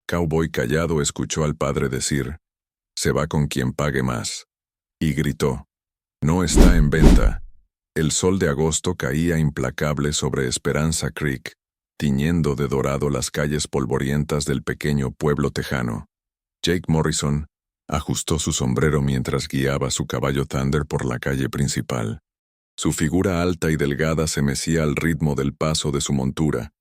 Cowboy callado escuchó al padre decir, «Se va con quien pague más». Y gritó, «No está en venta». El sol de agosto caía implacable sobre Esperanza Creek, tiñendo de dorado las calles polvorientas del pequeño pueblo tejano. Jake Morrison ajustó su sombrero mientras guiaba su caballo Thunder por la calle principal. Su figura alta y delgada se mecía al ritmo del paso de su montura,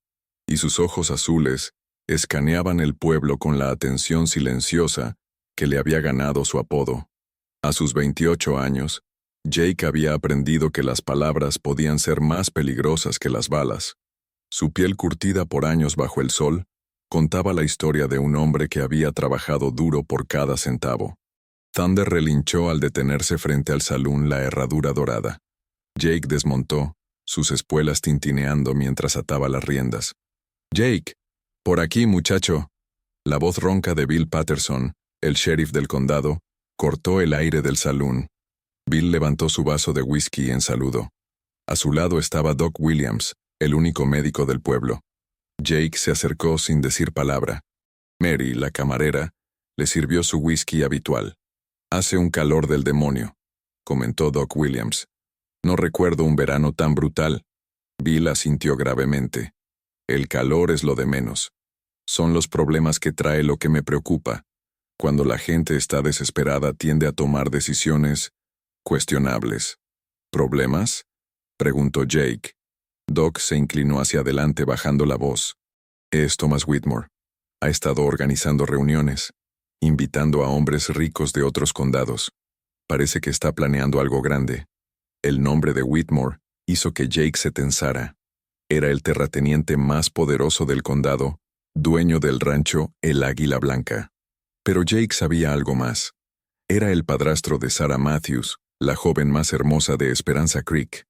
y sus ojos azules escaneaban el pueblo con la atención silenciosa que le había ganado su apodo. A sus 28 años, Jake había aprendido que las palabras podían ser más peligrosas que las balas. Su piel curtida por años bajo el sol contaba la historia de un hombre que había trabajado duro por cada centavo. Thunder relinchó al detenerse frente al salón La Herradura Dorada. Jake desmontó, sus espuelas tintineando mientras ataba las riendas. «Jake, por aquí, muchacho». La voz ronca de Bill Patterson, el sheriff del condado, cortó el aire del salón. Bill levantó su vaso de whisky en saludo. A su lado estaba Doc Williams, el único médico del pueblo. Jake se acercó sin decir palabra. Mary, la camarera, le sirvió su whisky habitual. «Hace un calor del demonio», comentó Doc Williams. «No recuerdo un verano tan brutal». Bill asintió gravemente. «El calor es lo de menos. Son los problemas que trae lo que me preocupa. Cuando la gente está desesperada tiende a tomar decisiones cuestionables». «¿Problemas?», preguntó Jake. Doc se inclinó hacia adelante bajando la voz. «Es Thomas Whitmore. Ha estado organizando reuniones, invitando a hombres ricos de otros condados. Parece que está planeando algo grande». El nombre de Whitmore hizo que Jake se tensara. Era el terrateniente más poderoso del condado, dueño del rancho El Águila Blanca. Pero Jake sabía algo más. Era el padrastro de Sarah Matthews, la joven más hermosa de Esperanza Creek.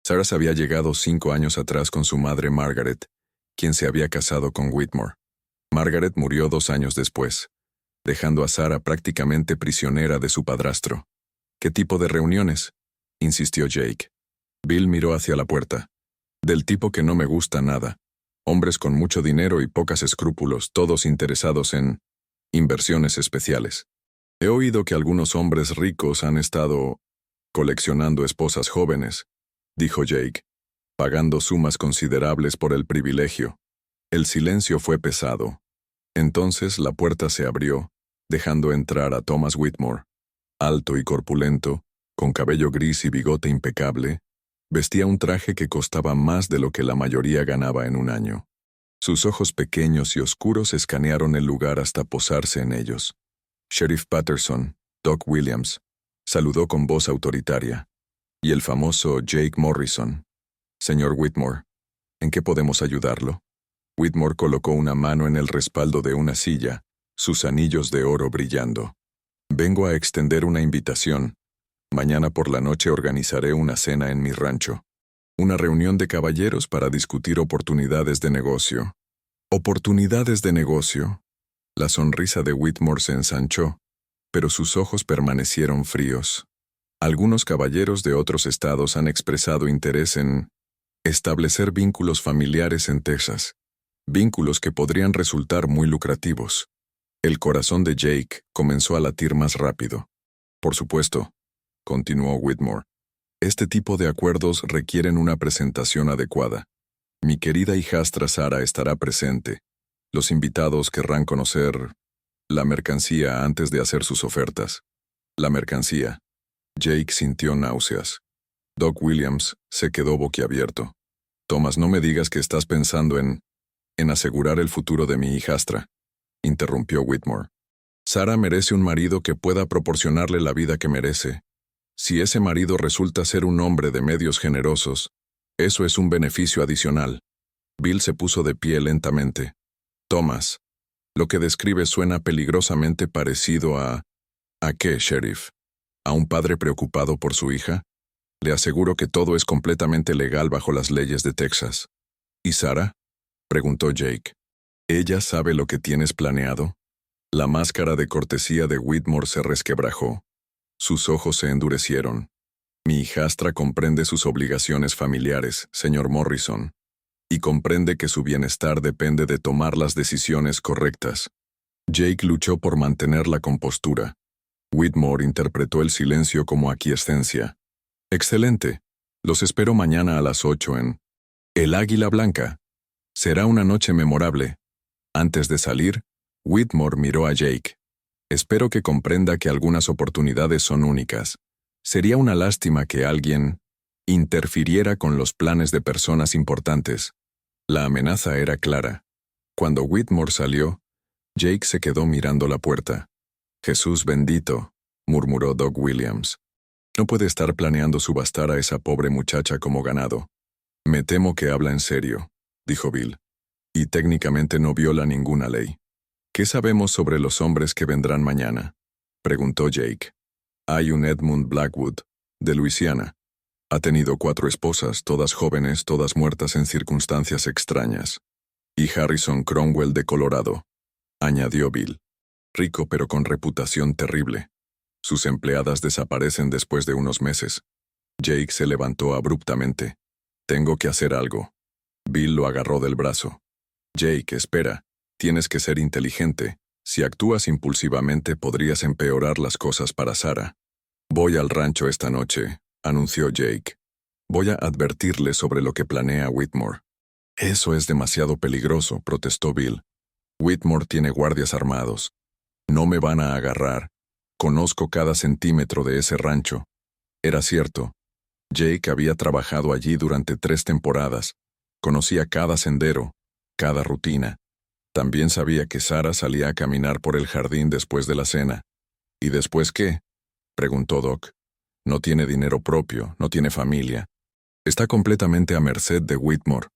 Sarah había llegado 5 años atrás con su madre Margaret, quien se había casado con Whitmore. Margaret murió 2 años después, dejando a Sarah prácticamente prisionera de su padrastro. «¿Qué tipo de reuniones?», insistió Jake. Bill miró hacia la puerta. «Del tipo que no me gusta nada. Hombres con mucho dinero y pocos escrúpulos, todos interesados en inversiones especiales. He oído que algunos hombres ricos han estado coleccionando esposas jóvenes», dijo Jake, «pagando sumas considerables por el privilegio». El silencio fue pesado. Entonces la puerta se abrió, dejando entrar a Thomas Whitmore. Alto y corpulento, con cabello gris y bigote impecable, vestía un traje que costaba más de lo que la mayoría ganaba en un año. Sus ojos pequeños y oscuros escanearon el lugar hasta posarse en ellos. Sheriff Patterson, Doc Williams, saludó con voz autoritaria. Y el famoso Jake Morrison. «Señor Whitmore, ¿en qué podemos ayudarlo?». Whitmore colocó una mano en el respaldo de una silla, sus anillos de oro brillando. «Vengo a extender una invitación. Mañana por la noche organizaré una cena en mi rancho. Una reunión de caballeros para discutir oportunidades de negocio». «¿Oportunidades de negocio?». La sonrisa de Whitmore se ensanchó, pero sus ojos permanecieron fríos. «Algunos caballeros de otros estados han expresado interés en establecer vínculos familiares en Texas, vínculos que podrían resultar muy lucrativos». El corazón de Jake comenzó a latir más rápido. «Por supuesto», continuó Whitmore, «este tipo de acuerdos requieren una presentación adecuada. Mi querida hijastra Sarah estará presente. Los invitados querrán conocer la mercancía antes de hacer sus ofertas». «La mercancía». Jake sintió náuseas. Doc Williams se quedó boquiabierto. «Thomas, no me digas que estás pensando en asegurar el futuro de mi hijastra», interrumpió Whitmore. «Sarah merece un marido que pueda proporcionarle la vida que merece. Si ese marido resulta ser un hombre de medios generosos, eso es un beneficio adicional». Bill se puso de pie lentamente. «Thomas, lo que describe suena peligrosamente parecido a... ¿A qué, sheriff? ¿A un padre preocupado por su hija? Le aseguro que todo es completamente legal bajo las leyes de Texas». «¿Y Sarah?», preguntó Jake. «¿Ella sabe lo que tienes planeado?». La máscara de cortesía de Whitmore se resquebrajó. Sus ojos se endurecieron. «Mi hijastra comprende sus obligaciones familiares, señor Morrison, y comprende que su bienestar depende de tomar las decisiones correctas. Jake luchó por mantener la compostura. Whitmore interpretó el silencio como aquiescencia. Excelente. Los espero mañana a las 8 en El Águila Blanca. Será una noche memorable. Antes de salir, Whitmore miró a Jake. Espero que comprenda que algunas oportunidades son únicas. Sería una lástima que alguien interfiriera con los planes de personas importantes. La amenaza era clara. Cuando Whitmore salió, Jake se quedó mirando la puerta. Jesús bendito, murmuró Doc Williams. No puede estar planeando subastar a esa pobre muchacha como ganado. Me temo que habla en serio, dijo Bill. Y técnicamente no viola ninguna ley. ¿Qué sabemos sobre los hombres que vendrán mañana?, preguntó Jake. Hay un Edmund Blackwood, de Luisiana. Ha tenido 4 esposas, todas jóvenes, todas muertas en circunstancias extrañas. Y Harrison Cromwell de Colorado, añadió Bill. Rico pero con reputación terrible. Sus empleadas desaparecen después de unos meses. Jake se levantó abruptamente. Tengo que hacer algo. Bill lo agarró del brazo. Jake, espera. Tienes que ser inteligente. Si actúas impulsivamente podrías empeorar las cosas para Sarah. Voy al rancho esta noche, anunció Jake. Voy a advertirle sobre lo que planea Whitmore. Eso es demasiado peligroso, protestó Bill. Whitmore tiene guardias armados. No me van a agarrar. Conozco cada centímetro de ese rancho. Era cierto. Jake había trabajado allí durante 3 temporadas. Conocía cada sendero, cada rutina. También sabía que Sarah salía a caminar por el jardín después de la cena. ¿Y después qué?, preguntó Doc. No tiene dinero propio, no tiene familia. Está completamente a merced de Whitmore.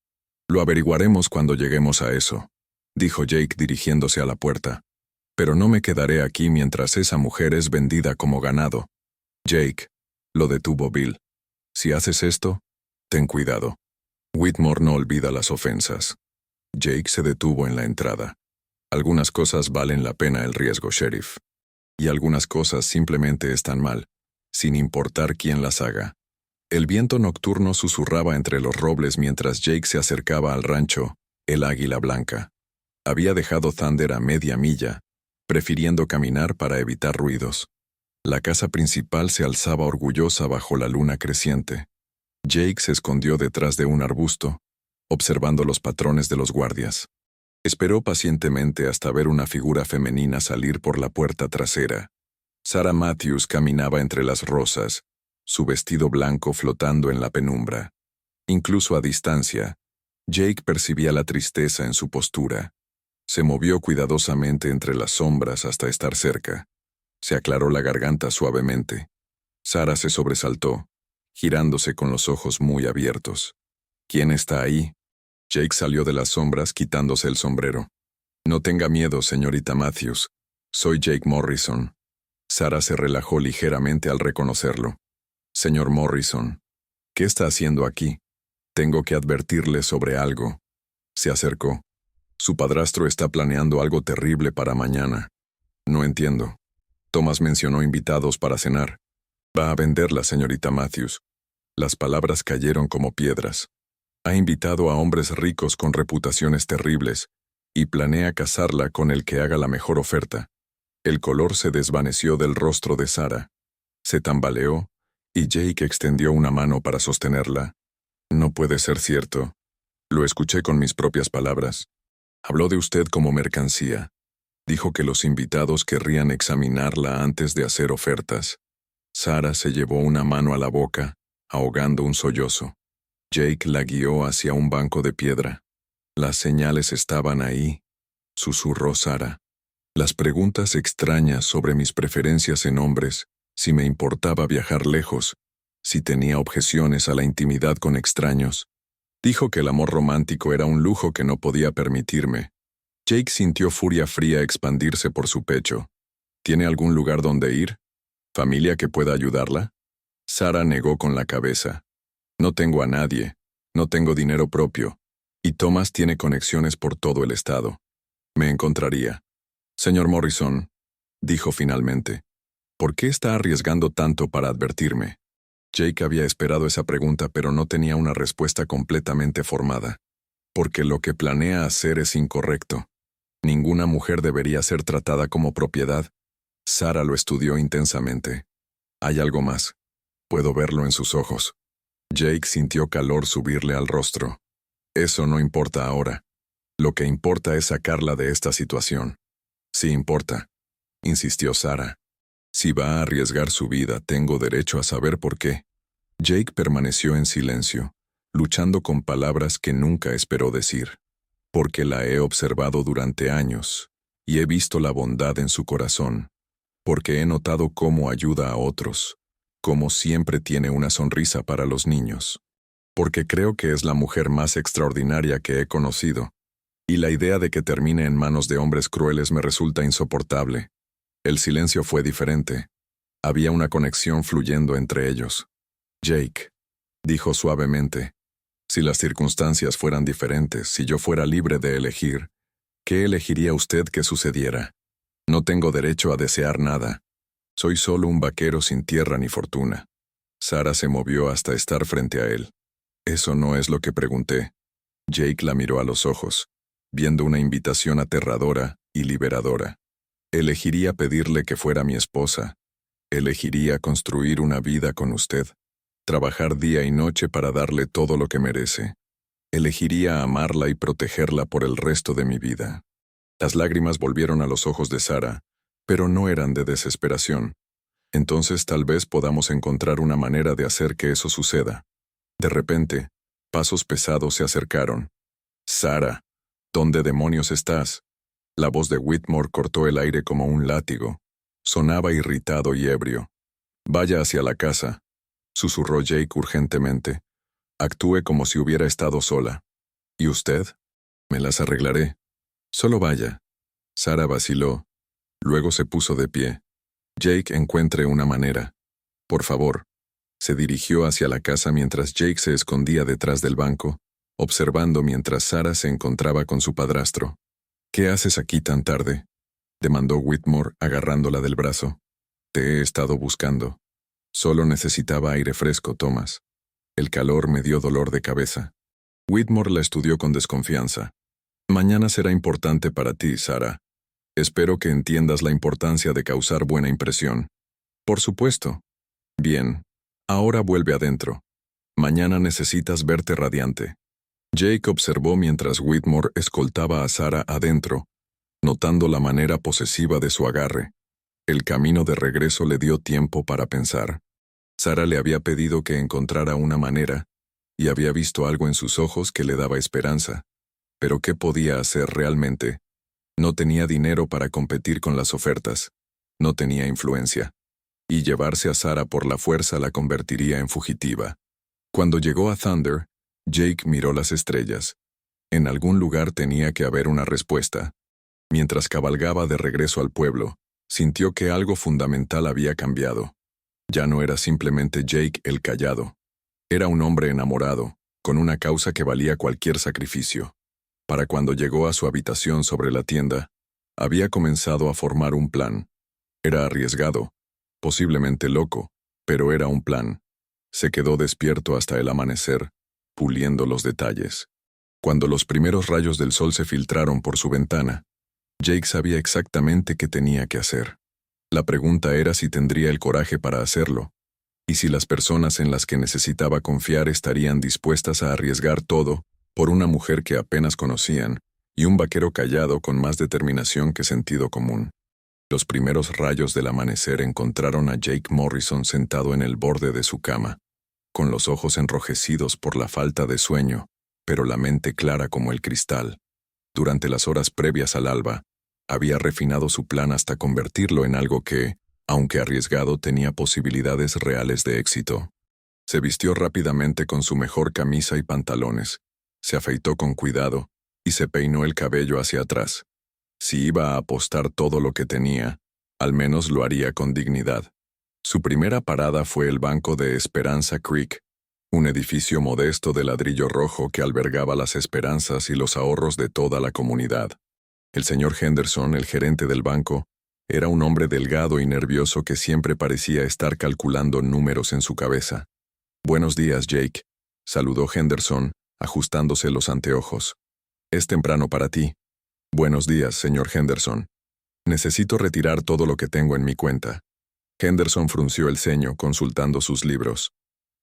Lo averiguaremos cuando lleguemos a eso, dijo Jake dirigiéndose a la puerta. Pero no me quedaré aquí mientras esa mujer es vendida como ganado. Jake, lo detuvo Bill. Si haces esto, ten cuidado. Whitmore no olvida las ofensas. Jake se detuvo en la entrada. Algunas cosas valen la pena el riesgo, sheriff. Y algunas cosas simplemente están mal, sin importar quién las haga. El viento nocturno susurraba entre los robles mientras Jake se acercaba al rancho, el Águila Blanca. Había dejado Thunder a media milla, prefiriendo caminar para evitar ruidos. La casa principal se alzaba orgullosa bajo la luna creciente. Jake se escondió detrás de un arbusto, observando los patrones de los guardias. Esperó pacientemente hasta ver una figura femenina salir por la puerta trasera. Sarah Matthews caminaba entre las rosas, su vestido blanco flotando en la penumbra. Incluso a distancia, Jake percibía la tristeza en su postura. Se movió cuidadosamente entre las sombras hasta estar cerca. Se aclaró la garganta suavemente. Sarah se sobresaltó, girándose con los ojos muy abiertos. ¿Quién está ahí? Jake salió de las sombras quitándose el sombrero. No tenga miedo, señorita Matthews. Soy Jake Morrison. Sarah se relajó ligeramente al reconocerlo. Señor Morrison, ¿qué está haciendo aquí? Tengo que advertirle sobre algo. Se acercó. Su padrastro está planeando algo terrible para mañana. No entiendo. Thomas mencionó invitados para cenar. Va a venderla, señorita Matthews. Las palabras cayeron como piedras. Ha invitado a hombres ricos con reputaciones terribles y planea casarla con el que haga la mejor oferta. El color se desvaneció del rostro de Sarah. Se tambaleó y Jake extendió una mano para sostenerla. No puede ser cierto. Lo escuché con mis propias palabras. Habló de usted como mercancía. Dijo que los invitados querrían examinarla antes de hacer ofertas. Sarah se llevó una mano a la boca, ahogando un sollozo. Jake la guió hacia un banco de piedra. Las señales estaban ahí, susurró Sarah. Las preguntas extrañas sobre mis preferencias en hombres, si me importaba viajar lejos, si tenía objeciones a la intimidad con extraños. Dijo que el amor romántico era un lujo que no podía permitirme. Jake sintió furia fría expandirse por su pecho. ¿Tiene algún lugar donde ir? ¿Familia que pueda ayudarla? Sarah negó con la cabeza. No tengo a nadie, no tengo dinero propio, y Thomas tiene conexiones por todo el estado. Me encontraría. Señor Morrison, dijo finalmente, ¿por qué está arriesgando tanto para advertirme? Jake había esperado esa pregunta, pero no tenía una respuesta completamente formada. Porque lo que planea hacer es incorrecto. Ninguna mujer debería ser tratada como propiedad. Sara lo estudió intensamente. Hay algo más. Puedo verlo en sus ojos. Jake sintió calor subirle al rostro. Eso no importa ahora. Lo que importa es sacarla de esta situación. Sí importa, insistió Sara. Si va a arriesgar su vida, tengo derecho a saber por qué. Jake permaneció en silencio, luchando con palabras que nunca esperó decir. Porque la he observado durante años, y he visto la bondad en su corazón. Porque he notado cómo ayuda a otros, cómo siempre tiene una sonrisa para los niños. Porque creo que es la mujer más extraordinaria que he conocido. Y la idea de que termine en manos de hombres crueles me resulta insoportable. El silencio fue diferente. Había una conexión fluyendo entre ellos. Jake, dijo suavemente, si las circunstancias fueran diferentes, si yo fuera libre de elegir, ¿qué elegiría usted que sucediera? No tengo derecho a desear nada. Soy solo un vaquero sin tierra ni fortuna. Sara se movió hasta estar frente a él. Eso no es lo que pregunté. Jake la miró a los ojos, viendo una invitación aterradora y liberadora. Elegiría pedirle que fuera mi esposa. Elegiría construir una vida con usted. Trabajar día y noche para darle todo lo que merece. Elegiría amarla y protegerla por el resto de mi vida. Las lágrimas volvieron a los ojos de Sara, pero no eran de desesperación. Entonces tal vez podamos encontrar una manera de hacer que eso suceda. De repente, pasos pesados se acercaron. Sara, ¿dónde demonios estás? La voz de Whitmore cortó el aire como un látigo. Sonaba irritado y ebrio. Vaya hacia la casa, susurró Jake urgentemente. Actúe como si hubiera estado sola. ¿Y usted? Me las arreglaré. Solo vaya. Sara vaciló. Luego se puso de pie. Jake, encuentre una manera. Por favor. Se dirigió hacia la casa mientras Jake se escondía detrás del banco, observando mientras Sara se encontraba con su padrastro. ¿Qué haces aquí tan tarde?, demandó Whitmore agarrándola del brazo. Te he estado buscando. Solo necesitaba aire fresco, Thomas. El calor me dio dolor de cabeza. Whitmore la estudió con desconfianza. Mañana será importante para ti, Sara. Espero que entiendas la importancia de causar buena impresión. Por supuesto. Bien. Ahora vuelve adentro. Mañana necesitas verte radiante. Jake observó mientras Whitmore escoltaba a Sara adentro, notando la manera posesiva de su agarre. El camino de regreso le dio tiempo para pensar. Sara le había pedido que encontrara una manera, y había visto algo en sus ojos que le daba esperanza. Pero ¿qué podía hacer realmente? No tenía dinero para competir con las ofertas. No tenía influencia. Y llevarse a Sara por la fuerza la convertiría en fugitiva. Cuando llegó a Thunder, Jake miró las estrellas. En algún lugar tenía que haber una respuesta. Mientras cabalgaba de regreso al pueblo, sintió que algo fundamental había cambiado. Ya no era simplemente Jake el callado. Era un hombre enamorado, con una causa que valía cualquier sacrificio. Para cuando llegó a su habitación sobre la tienda, había comenzado a formar un plan. Era arriesgado, posiblemente loco, pero era un plan. Se quedó despierto hasta el amanecer, puliendo los detalles. Cuando los primeros rayos del sol se filtraron por su ventana, Jake sabía exactamente qué tenía que hacer. La pregunta era si tendría el coraje para hacerlo, y si las personas en las que necesitaba confiar estarían dispuestas a arriesgar todo por una mujer que apenas conocían y un vaquero callado con más determinación que sentido común. Los primeros rayos del amanecer encontraron a Jake Morrison sentado en el borde de su cama, con los ojos enrojecidos por la falta de sueño, pero la mente clara como el cristal. Durante las horas previas al alba, había refinado su plan hasta convertirlo en algo que, aunque arriesgado, tenía posibilidades reales de éxito. Se vistió rápidamente con su mejor camisa y pantalones, se afeitó con cuidado y se peinó el cabello hacia atrás. Si iba a apostar todo lo que tenía, al menos lo haría con dignidad. Su primera parada fue el banco de Esperanza Creek, un edificio modesto de ladrillo rojo que albergaba las esperanzas y los ahorros de toda la comunidad. El señor Henderson, el gerente del banco, era un hombre delgado y nervioso que siempre parecía estar calculando números en su cabeza. «Buenos días, Jake», saludó Henderson, ajustándose los anteojos. «Es temprano para ti». Buenos días, señor Henderson. Necesito retirar todo lo que tengo en mi cuenta. Henderson frunció el ceño consultando sus libros.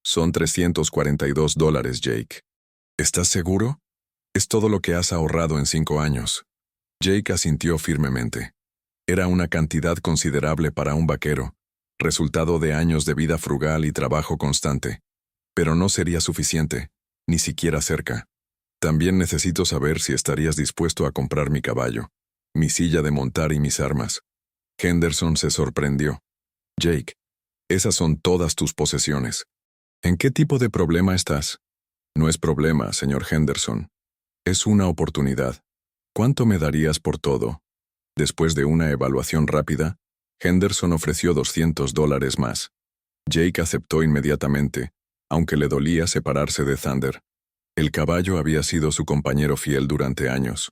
Son $342, Jake. ¿Estás seguro? Es todo lo que has ahorrado en 5 años. Jake asintió firmemente. Era una cantidad considerable para un vaquero, resultado de años de vida frugal y trabajo constante. Pero no sería suficiente, ni siquiera cerca. También necesito saber si estarías dispuesto a comprar mi caballo, mi silla de montar y mis armas. Henderson se sorprendió. Jake, esas son todas tus posesiones. ¿En qué tipo de problema estás? No es problema, señor Henderson. Es una oportunidad. ¿Cuánto me darías por todo? Después de una evaluación rápida, Henderson ofreció $200 más. Jake aceptó inmediatamente, aunque le dolía separarse de Thunder. El caballo había sido su compañero fiel durante años.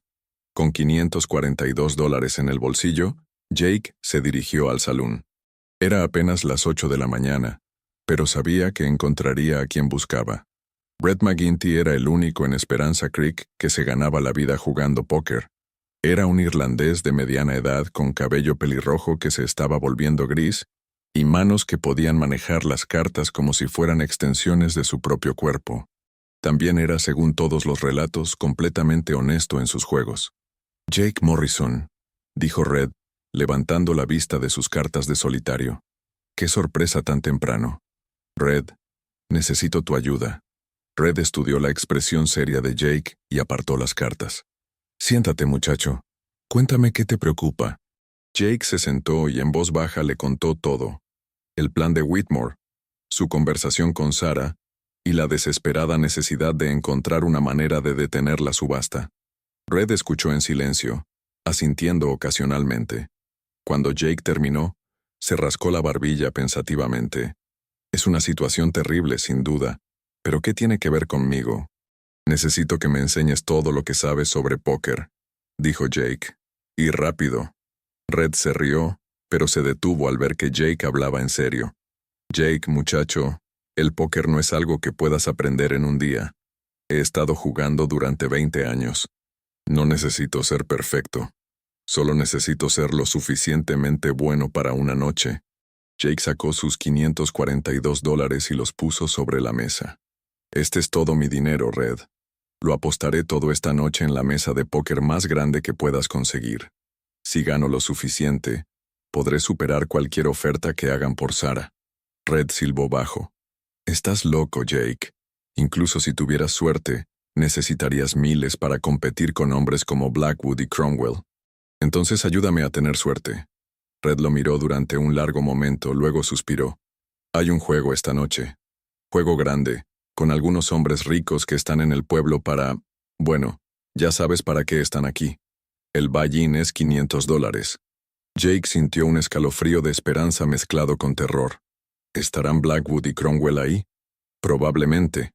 Con $542 en el bolsillo, Jake se dirigió al salón. Era apenas las 8 de la mañana, pero sabía que encontraría a quien buscaba. Brett McGinty era el único en Esperanza Creek que se ganaba la vida jugando póker. Era un irlandés de mediana edad con cabello pelirrojo que se estaba volviendo gris y manos que podían manejar las cartas como si fueran extensiones de su propio cuerpo. También era, según todos los relatos, completamente honesto en sus juegos. Jake Morrison, dijo Red, levantando la vista de sus cartas de solitario. ¡Qué sorpresa tan temprano! Red, necesito tu ayuda. Red estudió la expresión seria de Jake y apartó las cartas. Siéntate, muchacho. Cuéntame qué te preocupa. Jake se sentó y en voz baja le contó todo. El plan de Whitmore, su conversación con Sarah y la desesperada necesidad de encontrar una manera de detener la subasta. Red escuchó en silencio, asintiendo ocasionalmente. Cuando Jake terminó, se rascó la barbilla pensativamente. Es una situación terrible, sin duda, pero ¿qué tiene que ver conmigo? Necesito que me enseñes todo lo que sabes sobre póker, dijo Jake. Y rápido. Red se rió, pero se detuvo al ver que Jake hablaba en serio. Jake, muchacho, el póker no es algo que puedas aprender en un día. He estado jugando durante 20 años. No necesito ser perfecto. Solo necesito ser lo suficientemente bueno para una noche. Jake sacó sus $542 y los puso sobre la mesa. Este es todo mi dinero, Red. Lo apostaré todo esta noche en la mesa de póker más grande que puedas conseguir. Si gano lo suficiente, podré superar cualquier oferta que hagan por Sarah. Red silbó bajo. Estás loco, Jake. Incluso si tuvieras suerte, necesitarías miles para competir con hombres como Blackwood y Cromwell. Entonces ayúdame a tener suerte. Red lo miró durante un largo momento, luego suspiró. Hay un juego esta noche. Juego grande, con algunos hombres ricos que están en el pueblo para... Bueno, ya sabes para qué están aquí. El buy-in es $500. Jake sintió un escalofrío de esperanza mezclado con terror. ¿Estarán Blackwood y Cromwell ahí? Probablemente.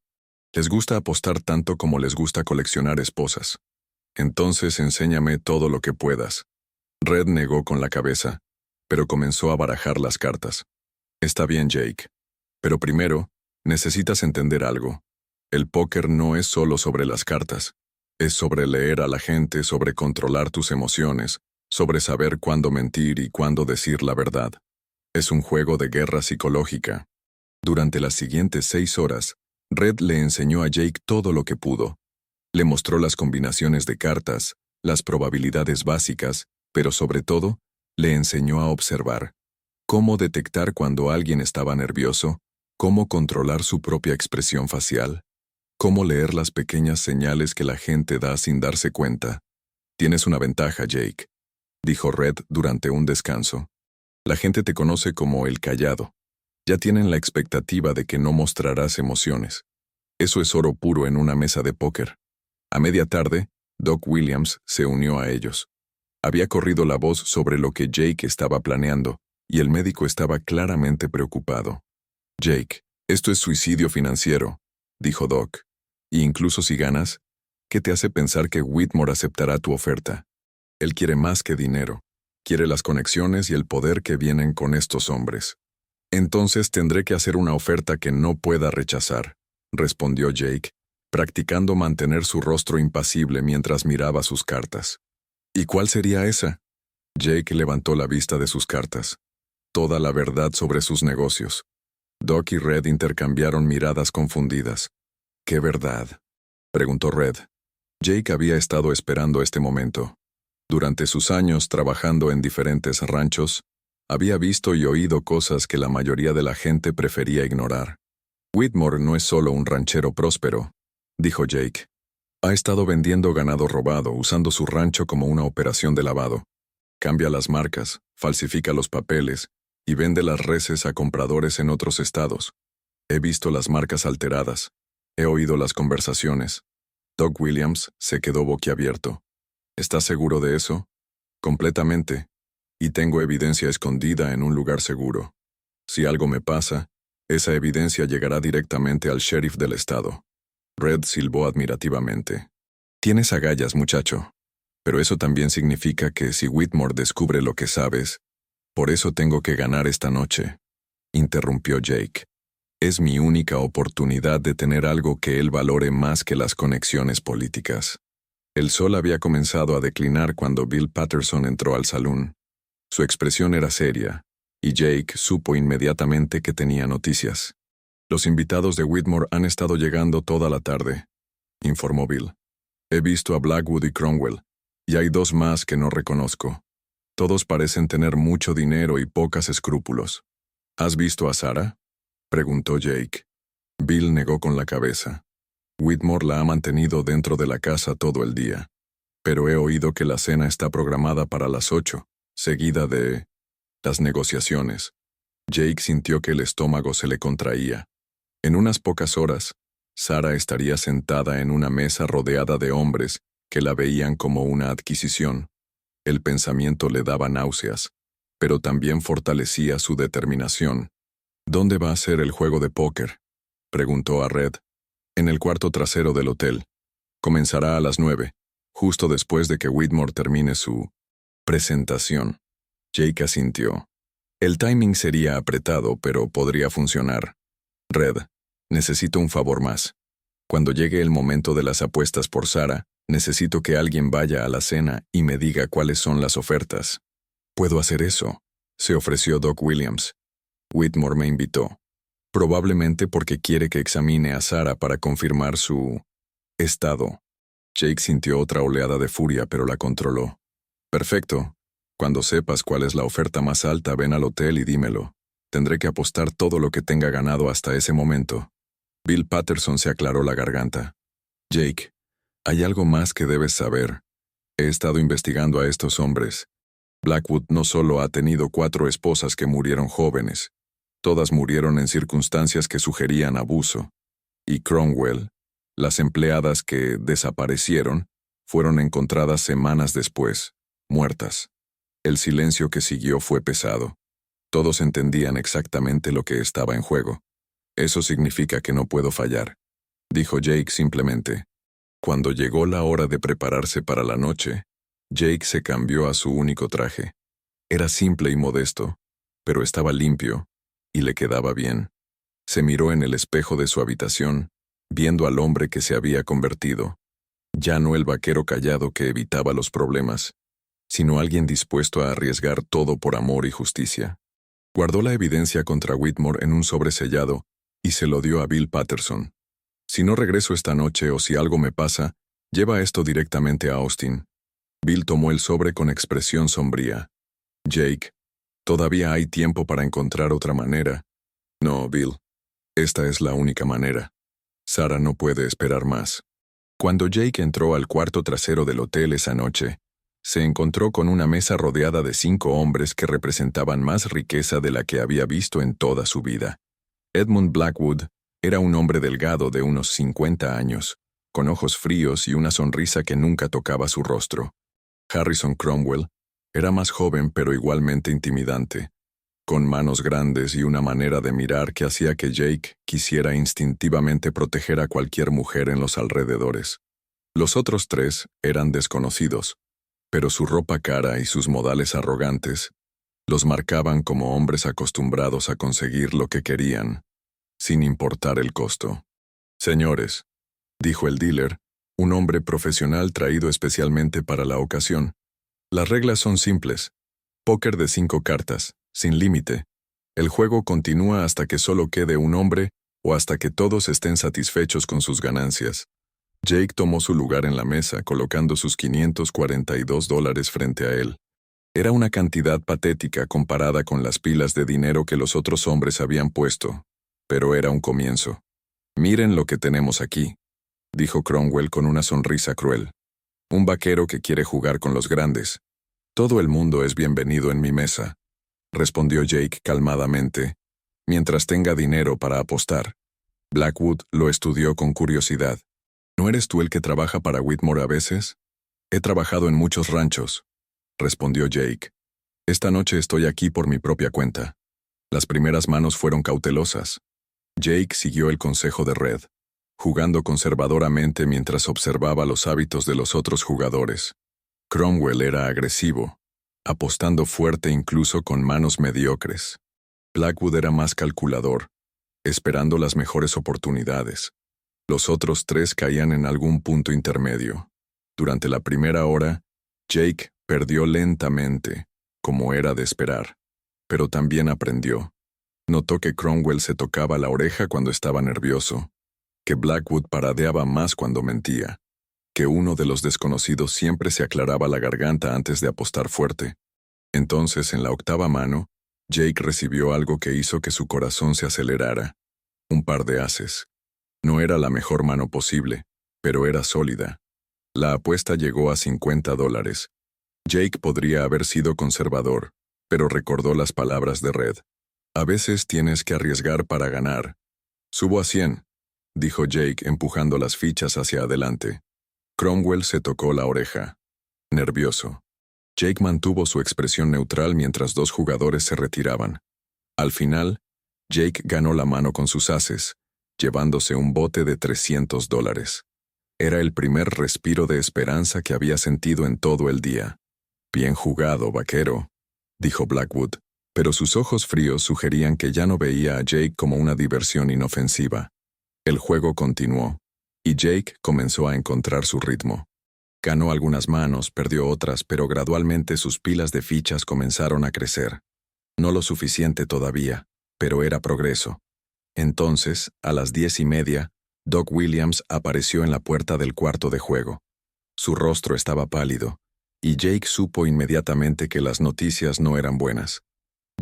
Les gusta apostar tanto como les gusta coleccionar esposas. Entonces enséñame todo lo que puedas. Red negó con la cabeza, pero comenzó a barajar las cartas. Está bien, Jake. Pero primero, necesitas entender algo. El póker no es solo sobre las cartas. Es sobre leer a la gente, sobre controlar tus emociones, sobre saber cuándo mentir y cuándo decir la verdad. Es un juego de guerra psicológica. Durante las siguientes 6 horas, Red le enseñó a Jake todo lo que pudo. Le mostró las combinaciones de cartas, las probabilidades básicas, pero sobre todo, le enseñó a observar. Cómo detectar cuando alguien estaba nervioso, cómo controlar su propia expresión facial, cómo leer las pequeñas señales que la gente da sin darse cuenta. Tienes una ventaja, Jake, dijo Red durante un descanso. La gente te conoce como el callado. Ya tienen la expectativa de que no mostrarás emociones. Eso es oro puro en una mesa de póker. A media tarde, Doc Williams se unió a ellos. Había corrido la voz sobre lo que Jake estaba planeando, y el médico estaba claramente preocupado. Jake, esto es suicidio financiero, dijo Doc. Y incluso si ganas, ¿qué te hace pensar que Whitmore aceptará tu oferta? Él quiere más que dinero. Quiere las conexiones y el poder que vienen con estos hombres. Entonces tendré que hacer una oferta que no pueda rechazar, respondió Jake, practicando mantener su rostro impasible mientras miraba sus cartas. ¿Y cuál sería esa? Jake levantó la vista de sus cartas. Toda la verdad sobre sus negocios. Doc y Red intercambiaron miradas confundidas. ¿Qué verdad?, preguntó Red. Jake había estado esperando este momento. Durante sus años trabajando en diferentes ranchos, había visto y oído cosas que la mayoría de la gente prefería ignorar. Whitmore no es solo un ranchero próspero, dijo Jake. Ha estado vendiendo ganado robado, usando su rancho como una operación de lavado. Cambia las marcas, falsifica los papeles y vende las reses a compradores en otros estados. He visto las marcas alteradas. He oído las conversaciones. Doc Williams se quedó boquiabierto. ¿Estás seguro de eso? Completamente. Y tengo evidencia escondida en un lugar seguro. Si algo me pasa, esa evidencia llegará directamente al sheriff del estado. Red silbó admirativamente. Tienes agallas, muchacho. Pero eso también significa que si Whitmore descubre lo que sabes, por eso tengo que ganar esta noche, interrumpió Jake. Es mi única oportunidad de tener algo que él valore más que las conexiones políticas. El sol había comenzado a declinar cuando Bill Patterson entró al salón. Su expresión era seria, y Jake supo inmediatamente que tenía noticias. Los invitados de Whitmore han estado llegando toda la tarde, informó Bill. He visto a Blackwood y Cromwell, y hay dos más que no reconozco. Todos parecen tener mucho dinero y pocos escrúpulos. ¿Has visto a Sarah?, preguntó Jake. Bill negó con la cabeza. Whitmore la ha mantenido dentro de la casa todo el día. Pero he oído que la cena está programada para las 8, seguida de las negociaciones. Jake sintió que el estómago se le contraía. En unas pocas horas, Sarah estaría sentada en una mesa rodeada de hombres que la veían como una adquisición. El pensamiento le daba náuseas, pero también fortalecía su determinación. ¿Dónde va a ser el juego de póker?, preguntó a Red. En el cuarto trasero del hotel. Comenzará a las 9, justo después de que Whitmore termine su presentación. Jake asintió. El timing sería apretado, pero podría funcionar. Red, necesito un favor más. Cuando llegue el momento de las apuestas por Sarah, necesito que alguien vaya a la cena y me diga cuáles son las ofertas. ¿Puedo hacer eso?, se ofreció Doc Williams. Whitmore me invitó. Probablemente porque quiere que examine a Sarah para confirmar su estado. Jake sintió otra oleada de furia, pero la controló. Perfecto. Cuando sepas cuál es la oferta más alta, ven al hotel y dímelo. Tendré que apostar todo lo que tenga ganado hasta ese momento. Bill Patterson se aclaró la garganta. Jake, hay algo más que debes saber. He estado investigando a estos hombres. Blackwood no solo ha tenido 4 esposas que murieron jóvenes. Todas murieron en circunstancias que sugerían abuso. Y Cromwell, las empleadas que desaparecieron, fueron encontradas semanas después, muertas. El silencio que siguió fue pesado. Todos entendían exactamente lo que estaba en juego. Eso significa que no puedo fallar, dijo Jake simplemente. Cuando llegó la hora de prepararse para la noche, Jake se cambió a su único traje. Era simple y modesto, pero estaba limpio, y le quedaba bien. Se miró en el espejo de su habitación, viendo al hombre que se había convertido. Ya no el vaquero callado que evitaba los problemas, sino alguien dispuesto a arriesgar todo por amor y justicia. Guardó la evidencia contra Whitmore en un sobre sellado y se lo dio a Bill Patterson. Si no regreso esta noche o si algo me pasa, lleva esto directamente a Austin. Bill tomó el sobre con expresión sombría. Jake, todavía hay tiempo para encontrar otra manera. No, Bill. Esta es la única manera. Sarah no puede esperar más. Cuando Jake entró al cuarto trasero del hotel esa noche, se encontró con una mesa rodeada de 5 hombres que representaban más riqueza de la que había visto en toda su vida. Edmund Blackwood era un hombre delgado de unos 50 años, con ojos fríos y una sonrisa que nunca tocaba su rostro. Harrison Cromwell era más joven pero igualmente intimidante, con manos grandes y una manera de mirar que hacía que Jake quisiera instintivamente proteger a cualquier mujer en los alrededores. Los otros 3 eran desconocidos, pero su ropa cara y sus modales arrogantes los marcaban como hombres acostumbrados a conseguir lo que querían, sin importar el costo. Señores, dijo el dealer, un hombre profesional traído especialmente para la ocasión, Las reglas son simples. Póker de 5 cartas, sin límite. El juego continúa hasta que solo quede un hombre o hasta que todos estén satisfechos con sus ganancias. Jake tomó su lugar en la mesa, colocando sus $542 frente a él. Era una cantidad patética comparada con las pilas de dinero que los otros hombres habían puesto, pero era un comienzo. «Miren lo que tenemos aquí», dijo Cromwell con una sonrisa cruel. «Un vaquero que quiere jugar con los grandes. Todo el mundo es bienvenido en mi mesa», respondió Jake calmadamente, «mientras tenga dinero para apostar». Blackwood lo estudió con curiosidad. «¿No eres tú el que trabaja para Whitmore a veces?» «He trabajado en muchos ranchos», respondió Jake. «Esta noche estoy aquí por mi propia cuenta». Las primeras manos fueron cautelosas. Jake siguió el consejo de Red, jugando conservadoramente mientras observaba los hábitos de los otros jugadores. Cromwell era agresivo, apostando fuerte incluso con manos mediocres. Blackwood era más calculador, esperando las mejores oportunidades. Los otros tres caían en algún punto intermedio. Durante la primera hora, Jake perdió lentamente, como era de esperar, pero también aprendió. Notó que Cromwell se tocaba la oreja cuando estaba nervioso, que Blackwood paradeaba más cuando mentía, que uno de los desconocidos siempre se aclaraba la garganta antes de apostar fuerte. Entonces, en la octava mano, Jake recibió algo que hizo que su corazón se acelerara. Un par de ases. No era la mejor mano posible, pero era sólida. La apuesta llegó a $50. Jake podría haber sido conservador, pero recordó las palabras de Red. «A veces tienes que arriesgar para ganar». «Subo a 100», dijo Jake empujando las fichas hacia adelante. Cromwell se tocó la oreja. Nervioso. Jake mantuvo su expresión neutral mientras dos jugadores se retiraban. Al final, Jake ganó la mano con sus ases, llevándose un bote de $300. Era el primer respiro de esperanza que había sentido en todo el día. «Bien jugado, vaquero», dijo Blackwood, pero sus ojos fríos sugerían que ya no veía a Jake como una diversión inofensiva. El juego continuó, y Jake comenzó a encontrar su ritmo. Ganó algunas manos, perdió otras, pero gradualmente sus pilas de fichas comenzaron a crecer. No lo suficiente todavía, pero era progreso. Entonces, a las 10:30, Doc Williams apareció en la puerta del cuarto de juego. Su rostro estaba pálido, y Jake supo inmediatamente que las noticias no eran buenas.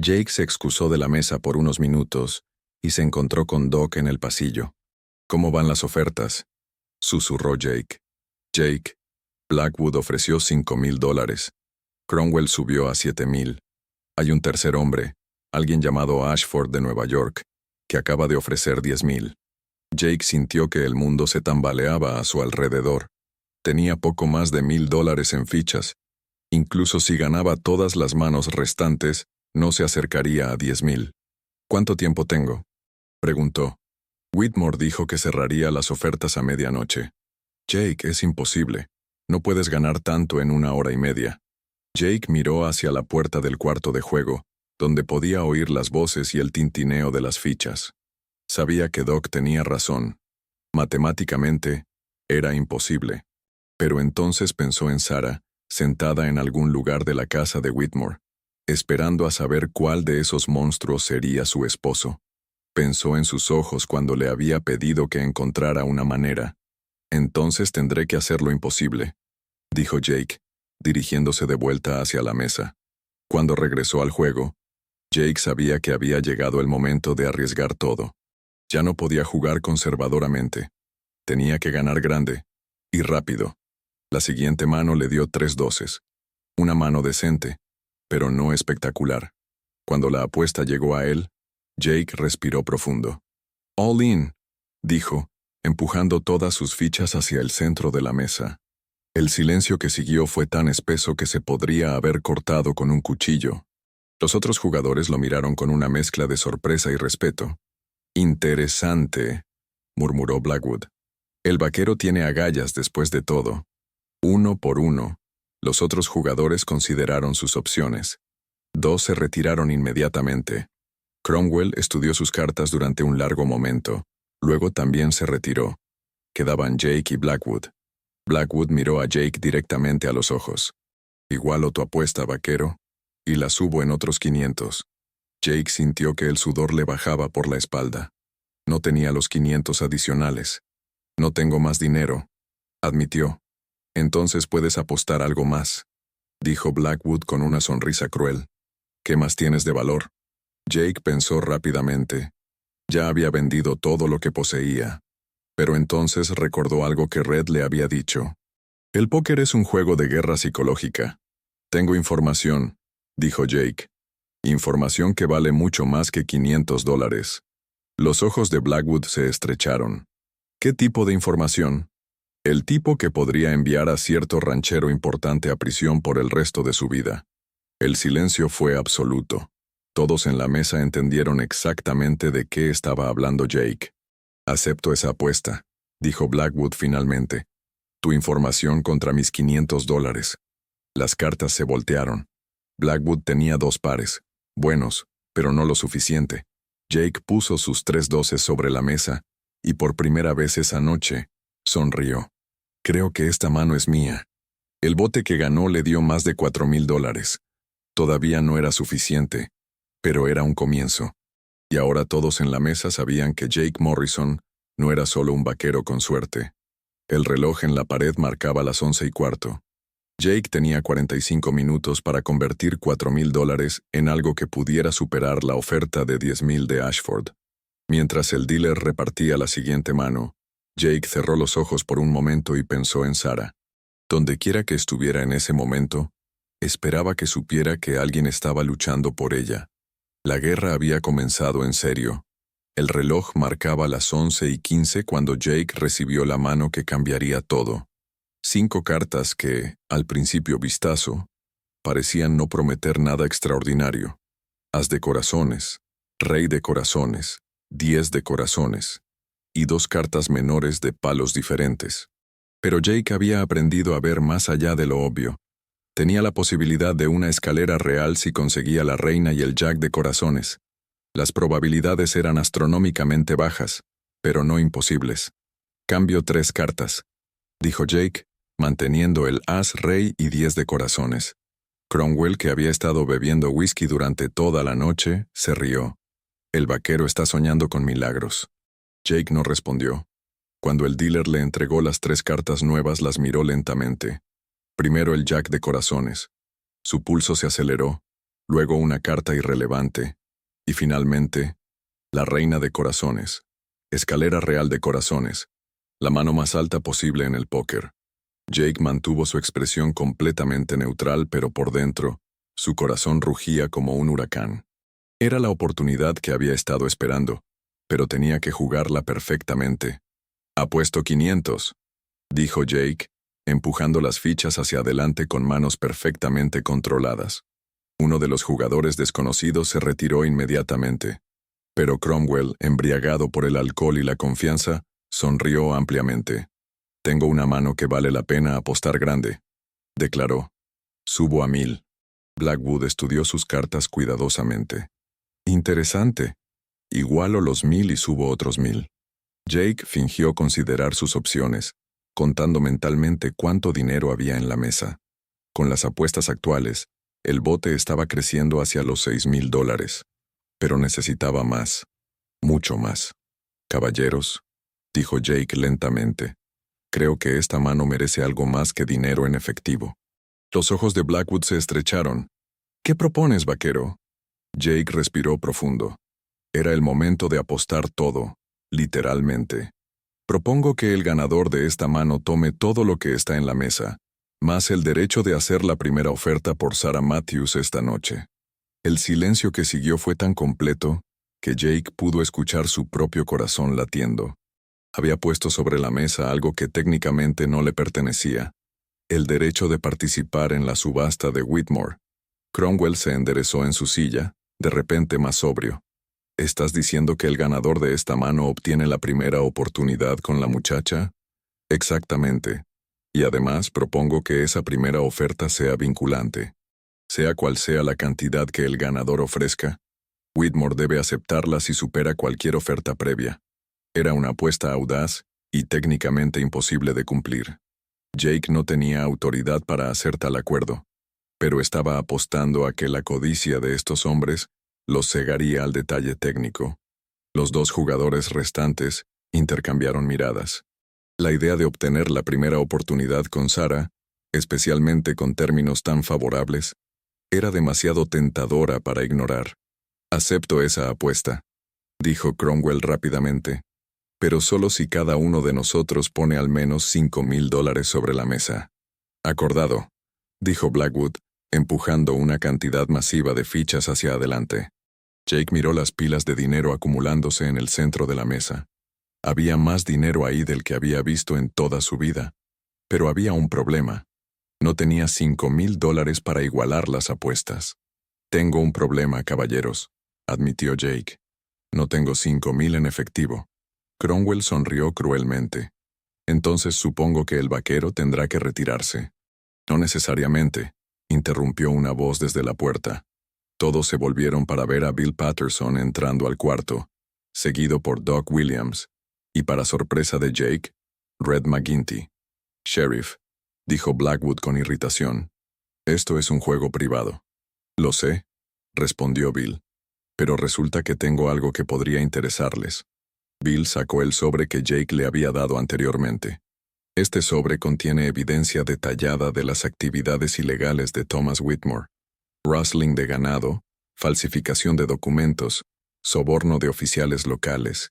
Jake se excusó de la mesa por unos minutos y se encontró con Doc en el pasillo. «¿Cómo van las ofertas?», susurró Jake. «Jake, Blackwood ofreció $5,000. Cromwell subió a 7,000. Hay un tercer hombre, alguien llamado Ashford de Nueva York, que acaba de ofrecer 10,000. Jake sintió que el mundo se tambaleaba a su alrededor. Tenía poco más de $1,000 en fichas. Incluso si ganaba todas las manos restantes, no se acercaría a 10,000. «¿Cuánto tiempo tengo?», preguntó. Whitmore dijo que cerraría las ofertas a medianoche. «Jake, es imposible. No puedes ganar tanto en 1 hora y media». Jake miró hacia la puerta del cuarto de juego, donde podía oír las voces y el tintineo de las fichas. Sabía que Doc tenía razón. Matemáticamente, era imposible. Pero entonces pensó en Sarah, sentada en algún lugar de la casa de Whitmore, esperando a saber cuál de esos monstruos sería su esposo. Pensó en sus ojos cuando le había pedido que encontrara una manera. «Entonces tendré que hacer lo imposible», dijo Jake, dirigiéndose de vuelta hacia la mesa. Cuando regresó al juego, Jake sabía que había llegado el momento de arriesgar todo. Ya no podía jugar conservadoramente. Tenía que ganar grande, y rápido. La siguiente mano le dio 3 doces. Una mano decente, pero no espectacular. Cuando la apuesta llegó a él, Jake respiró profundo. «All in», dijo, empujando todas sus fichas hacia el centro de la mesa. El silencio que siguió fue tan espeso que se podría haber cortado con un cuchillo. Los otros jugadores lo miraron con una mezcla de sorpresa y respeto. «Interesante», murmuró Blackwood. «El vaquero tiene agallas después de todo». Uno por uno, los otros jugadores consideraron sus opciones. 2 se retiraron inmediatamente. Cromwell estudió sus cartas durante un largo momento. Luego también se retiró. Quedaban Jake y Blackwood. Blackwood miró a Jake directamente a los ojos. Igualo tu apuesta, vaquero, y la subo en otros 500. Jake sintió que el sudor le bajaba por la espalda. No tenía los 500 adicionales. No tengo más dinero, admitió. Entonces puedes apostar algo más, dijo Blackwood con una sonrisa cruel. ¿Qué más tienes de valor? Jake pensó rápidamente. Ya había vendido todo lo que poseía. Pero entonces recordó algo que Red le había dicho. El póker es un juego de guerra psicológica. Tengo información, dijo Jake. Información que vale mucho más que $500. Los ojos de Blackwood se estrecharon. ¿Qué tipo de información? El tipo que podría enviar a cierto ranchero importante a prisión por el resto de su vida. El silencio fue absoluto. Todos en la mesa entendieron exactamente de qué estaba hablando Jake. Acepto esa apuesta, dijo Blackwood finalmente. Tu información contra mis $500. Las cartas se voltearon. Blackwood tenía 2 pares. Buenos, pero no lo suficiente. Jake puso sus 3 doces sobre la mesa, y por primera vez esa noche, sonrió. Creo que esta mano es mía. El bote que ganó le dio más de $4,000. Todavía no era suficiente, pero era un comienzo. Y ahora todos en la mesa sabían que Jake Morrison no era solo un vaquero con suerte. El reloj en la pared marcaba las 11:15. Jake tenía 45 minutos para convertir $4,000 en algo que pudiera superar la oferta de $10,000 de Ashford. Mientras el dealer repartía la siguiente mano, Jake cerró los ojos por un momento y pensó en Sarah. Dondequiera que estuviera en ese momento, esperaba que supiera que alguien estaba luchando por ella. La guerra había comenzado en serio. El reloj marcaba las 11:15 cuando Jake recibió la mano que cambiaría todo. 5 cartas que, al principio vistazo, parecían no prometer nada extraordinario. As de corazones, rey de corazones, 10 de corazones, y 2 cartas menores de palos diferentes. Pero Jake había aprendido a ver más allá de lo obvio. Tenía la posibilidad de una escalera real si conseguía la reina y el jack de corazones. Las probabilidades eran astronómicamente bajas, pero no imposibles. Cambio 3 cartas, dijo Jake, manteniendo el as, rey y 10 de corazones. Cromwell, que había estado bebiendo whisky durante toda la noche, se rió. El vaquero está soñando con milagros. Jake no respondió. Cuando el dealer le entregó las 3 cartas nuevas, las miró lentamente. Primero el jack de corazones. Su pulso se aceleró, luego una carta irrelevante, y finalmente, la reina de corazones. Escalera real de corazones. La mano más alta posible en el póker. Jake mantuvo su expresión completamente neutral, pero por dentro, su corazón rugía como un huracán. Era la oportunidad que había estado esperando, pero tenía que jugarla perfectamente. Apuesto 500, dijo Jake, empujando las fichas hacia adelante con manos perfectamente controladas. Uno de los jugadores desconocidos se retiró inmediatamente, pero Cromwell, embriagado por el alcohol y la confianza, sonrió ampliamente. Tengo una mano que vale la pena apostar grande, declaró. Subo a 1,000. Blackwood estudió sus cartas cuidadosamente. Interesante. Igualo los 1,000 y subo otros 1,000. Jake fingió considerar sus opciones, contando mentalmente cuánto dinero había en la mesa. Con las apuestas actuales, el bote estaba creciendo hacia los $6,000. Pero necesitaba más. Mucho más. Caballeros, dijo Jake lentamente. Creo que esta mano merece algo más que dinero en efectivo. Los ojos de Blackwood se estrecharon. ¿Qué propones, vaquero? Jake respiró profundo. Era el momento de apostar todo, literalmente. Propongo que el ganador de esta mano tome todo lo que está en la mesa, más el derecho de hacer la primera oferta por Sarah Matthews esta noche. El silencio que siguió fue tan completo que Jake pudo escuchar su propio corazón latiendo. Había puesto sobre la mesa algo que técnicamente no le pertenecía, el derecho de participar en la subasta de Whitmore. Cromwell se enderezó en su silla, de repente más sobrio. ¿Estás diciendo que el ganador de esta mano obtiene la primera oportunidad con la muchacha? Exactamente. Y además propongo que esa primera oferta sea vinculante. Sea cual sea la cantidad que el ganador ofrezca, Whitmore debe aceptarla si supera cualquier oferta previa. Era una apuesta audaz y técnicamente imposible de cumplir. Jake no tenía autoridad para hacer tal acuerdo. pero estaba apostando a que la codicia de estos hombres los cegaría al detalle técnico. Los dos jugadores restantes intercambiaron miradas. La idea de obtener la primera oportunidad con Sarah, especialmente con términos tan favorables, era demasiado tentadora para ignorar. «Acepto esa apuesta», dijo Cromwell rápidamente, «pero solo si cada uno de nosotros pone al menos $5,000 sobre la mesa». «Acordado», dijo Blackwood, empujando una cantidad masiva de fichas hacia adelante. Jake miró las pilas de dinero acumulándose en el centro de la mesa. Había más dinero ahí del que había visto en toda su vida. Pero había un problema. No tenía $5,000 para igualar las apuestas. «Tengo un problema, caballeros», admitió Jake. «No tengo 5,000 en efectivo». Cromwell sonrió cruelmente. «Entonces supongo que el vaquero tendrá que retirarse». «No necesariamente», interrumpió una voz desde la puerta. Todos se volvieron para ver a Bill Patterson entrando al cuarto, seguido por Doc Williams, y para sorpresa de Jake, Red McGuinty. «Sheriff», dijo Blackwood con irritación, «esto es un juego privado». «Lo sé», respondió Bill, «pero resulta que tengo algo que podría interesarles». Bill sacó el sobre que Jake le había dado anteriormente. Este sobre contiene evidencia detallada de las actividades ilegales de Thomas Whitmore: rustling de ganado, falsificación de documentos, soborno de oficiales locales,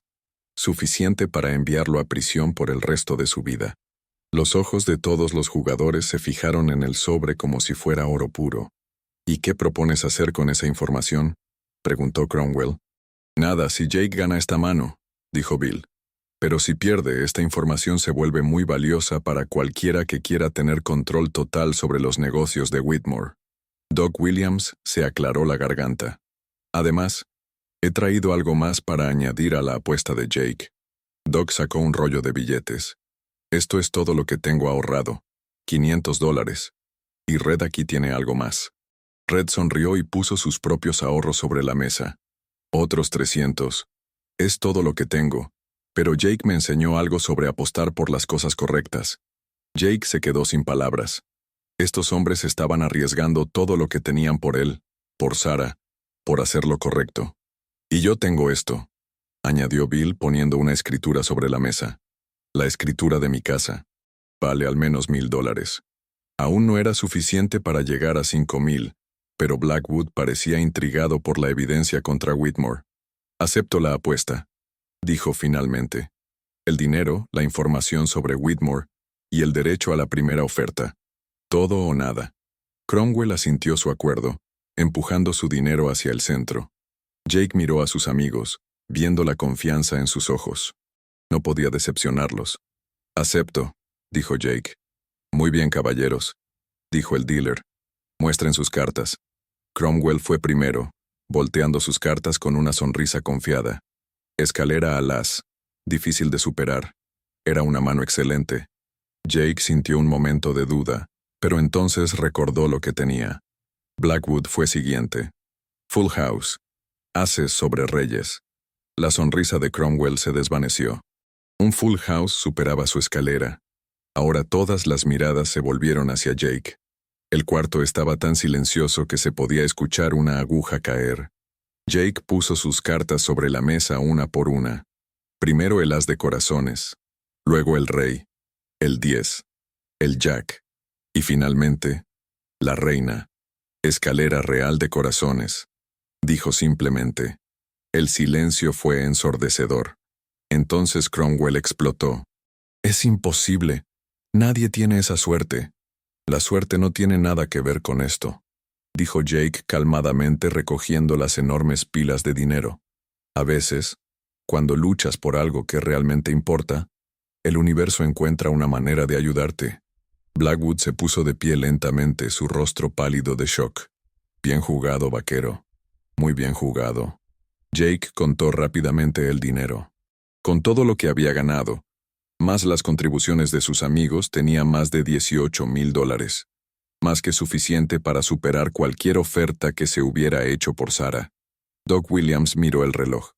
suficiente para enviarlo a prisión por el resto de su vida. Los ojos de todos los jugadores se fijaron en el sobre como si fuera oro puro. «¿Y qué propones hacer con esa información?», preguntó Cromwell. «Nada si Jake gana esta mano», dijo Bill. «Pero si pierde, esta información se vuelve muy valiosa para cualquiera que quiera tener control total sobre los negocios de Whitmore». Doc Williams se aclaró la garganta. «Además, he traído algo más para añadir a la apuesta de Jake». Doc sacó un rollo de billetes. «Esto es todo lo que tengo ahorrado, $500. Y Red aquí tiene algo más». Red sonrió y puso sus propios ahorros sobre la mesa. «Otros 300. Es todo lo que tengo, pero Jake me enseñó algo sobre apostar por las cosas correctas». Jake se quedó sin palabras. Estos hombres estaban arriesgando todo lo que tenían por él, por Sarah, por hacer lo correcto. «Y yo tengo esto», añadió Bill poniendo una escritura sobre la mesa. «La escritura de mi casa. Vale al menos $1,000. Aún no era suficiente para llegar a 5,000, pero Blackwood parecía intrigado por la evidencia contra Whitmore. «Acepto la apuesta», dijo finalmente. «El dinero, la información sobre Whitmore y el derecho a la primera oferta. Todo o nada». Cromwell asintió su acuerdo, empujando su dinero hacia el centro. Jake miró a sus amigos, viendo la confianza en sus ojos. No podía decepcionarlos. «Acepto», dijo Jake. «Muy bien, caballeros», dijo el dealer. «Muestren sus cartas». Cromwell fue primero, volteando sus cartas con una sonrisa confiada. Escalera al as. Difícil de superar. Era una mano excelente. Jake sintió un momento de duda, pero entonces recordó lo que tenía. Blackwood fue siguiente. Full house. Ases sobre reyes. La sonrisa de Cromwell se desvaneció. Un full house superaba su escalera. Ahora todas las miradas se volvieron hacia Jake. El cuarto estaba tan silencioso que se podía escuchar una aguja caer. Jake puso sus cartas sobre la mesa una por una. Primero el as de corazones, luego el rey, el 10, el jack, y finalmente, la reina. «Escalera real de corazones», dijo simplemente. El silencio fue ensordecedor. Entonces Cromwell explotó. «Es imposible. Nadie tiene esa suerte». «La suerte no tiene nada que ver con esto», dijo Jake calmadamente recogiendo las enormes pilas de dinero. «A veces, cuando luchas por algo que realmente importa, el universo encuentra una manera de ayudarte». Blackwood se puso de pie lentamente, su rostro pálido de shock. «Bien jugado, vaquero. Muy bien jugado». Jake contó rápidamente el dinero. Con todo lo que había ganado, más las contribuciones de sus amigos, tenía más de $18,000. Más que suficiente para superar cualquier oferta que se hubiera hecho por Sarah. Doc Williams miró el reloj.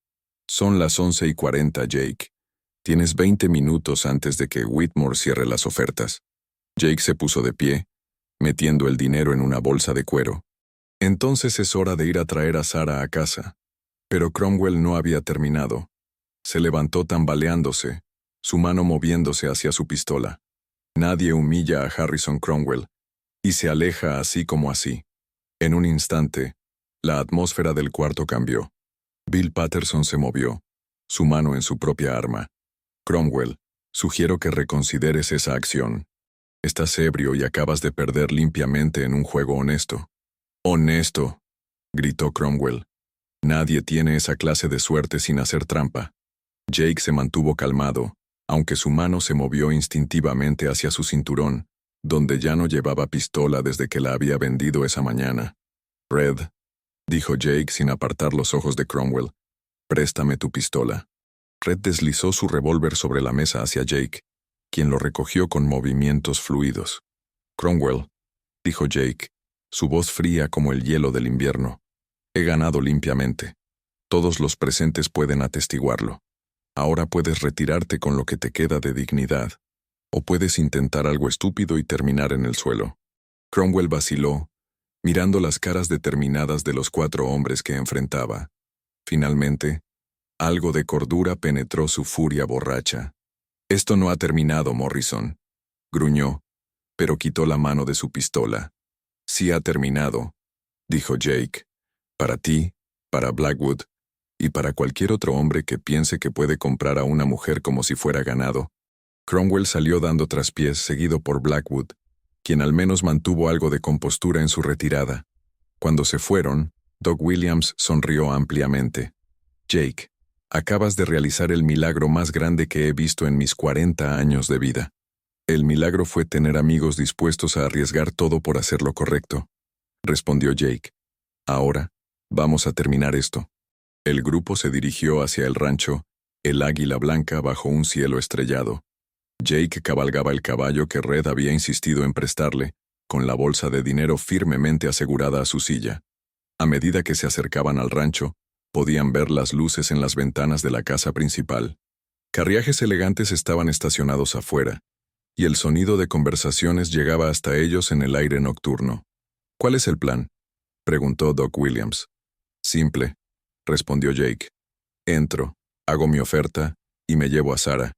«Son las 11:40, Jake. Tienes 20 minutos antes de que Whitmore cierre las ofertas». Jake se puso de pie, metiendo el dinero en una bolsa de cuero. Entonces es hora de ir a traer a Sarah a casa. Pero Cromwell no había terminado. Se levantó tambaleándose, su mano moviéndose hacia su pistola. Nadie humilla a Harrison Cromwell, y se aleja así como así. En un instante, la atmósfera del cuarto cambió. Bill Patterson se movió, su mano en su propia arma. Cromwell, sugiero que reconsideres esa acción. Estás ebrio y acabas de perder limpiamente en un juego honesto. ¡Honesto!, gritó Cromwell. Nadie tiene esa clase de suerte sin hacer trampa. Jake se mantuvo calmado, aunque su mano se movió instintivamente hacia su cinturón, donde ya no llevaba pistola desde que la había vendido esa mañana. Red, dijo Jake sin apartar los ojos de Cromwell, préstame tu pistola. Red deslizó su revólver sobre la mesa hacia Jake, quien lo recogió con movimientos fluidos. Cromwell, dijo Jake, su voz fría como el hielo del invierno. He ganado limpiamente. Todos los presentes pueden atestiguarlo. Ahora puedes retirarte con lo que te queda de dignidad, o puedes intentar algo estúpido y terminar en el suelo. Cromwell vaciló, mirando las caras determinadas de los 4 hombres que enfrentaba. Finalmente, algo de cordura penetró su furia borracha. Esto no ha terminado, Morrison, gruñó, pero quitó la mano de su pistola. Sí ha terminado, dijo Jake. Para ti, para Blackwood, y para cualquier otro hombre que piense que puede comprar a una mujer como si fuera ganado. Cromwell salió dando traspiés seguido por Blackwood, quien al menos mantuvo algo de compostura en su retirada. Cuando se fueron, Doc Williams sonrió ampliamente. Jake, acabas de realizar el milagro más grande que he visto en mis 40 años de vida. El milagro fue tener amigos dispuestos a arriesgar todo por hacer lo correcto, respondió Jake. Ahora, vamos a terminar esto. El grupo se dirigió hacia el rancho, el Águila Blanca bajo un cielo estrellado. Jake cabalgaba el caballo que Red había insistido en prestarle, con la bolsa de dinero firmemente asegurada a su silla. A medida que se acercaban al rancho, podían ver las luces en las ventanas de la casa principal. Carruajes elegantes estaban estacionados afuera, y el sonido de conversaciones llegaba hasta ellos en el aire nocturno. ¿Cuál es el plan?, preguntó Doc Williams. Simple, respondió Jake. Entro, hago mi oferta, y me llevo a Sarah.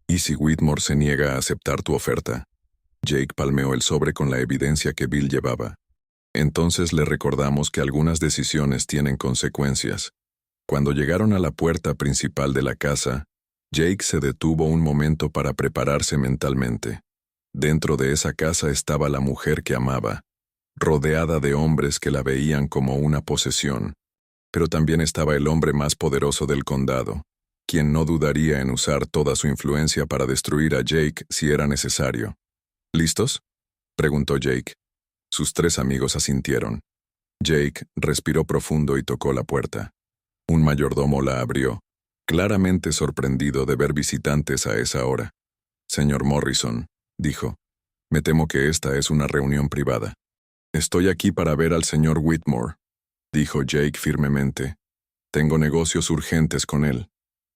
¿Y si Whitmore se niega a aceptar tu oferta? Jake palmeó el sobre con la evidencia que Bill llevaba. Entonces le recordamos que algunas decisiones tienen consecuencias. Cuando llegaron a la puerta principal de la casa, Jake se detuvo un momento para prepararse mentalmente. Dentro de esa casa estaba la mujer que amaba, rodeada de hombres que la veían como una posesión. Pero también estaba el hombre más poderoso del condado, quien no dudaría en usar toda su influencia para destruir a Jake si era necesario. ¿Listos?, preguntó Jake. Sus 3 amigos asintieron. Jake respiró profundo y tocó la puerta. Un mayordomo la abrió, claramente sorprendido de ver visitantes a esa hora. Señor Morrison, dijo, me temo que esta es una reunión privada. Estoy aquí para ver al señor Whitmore, dijo Jake firmemente. Tengo negocios urgentes con él.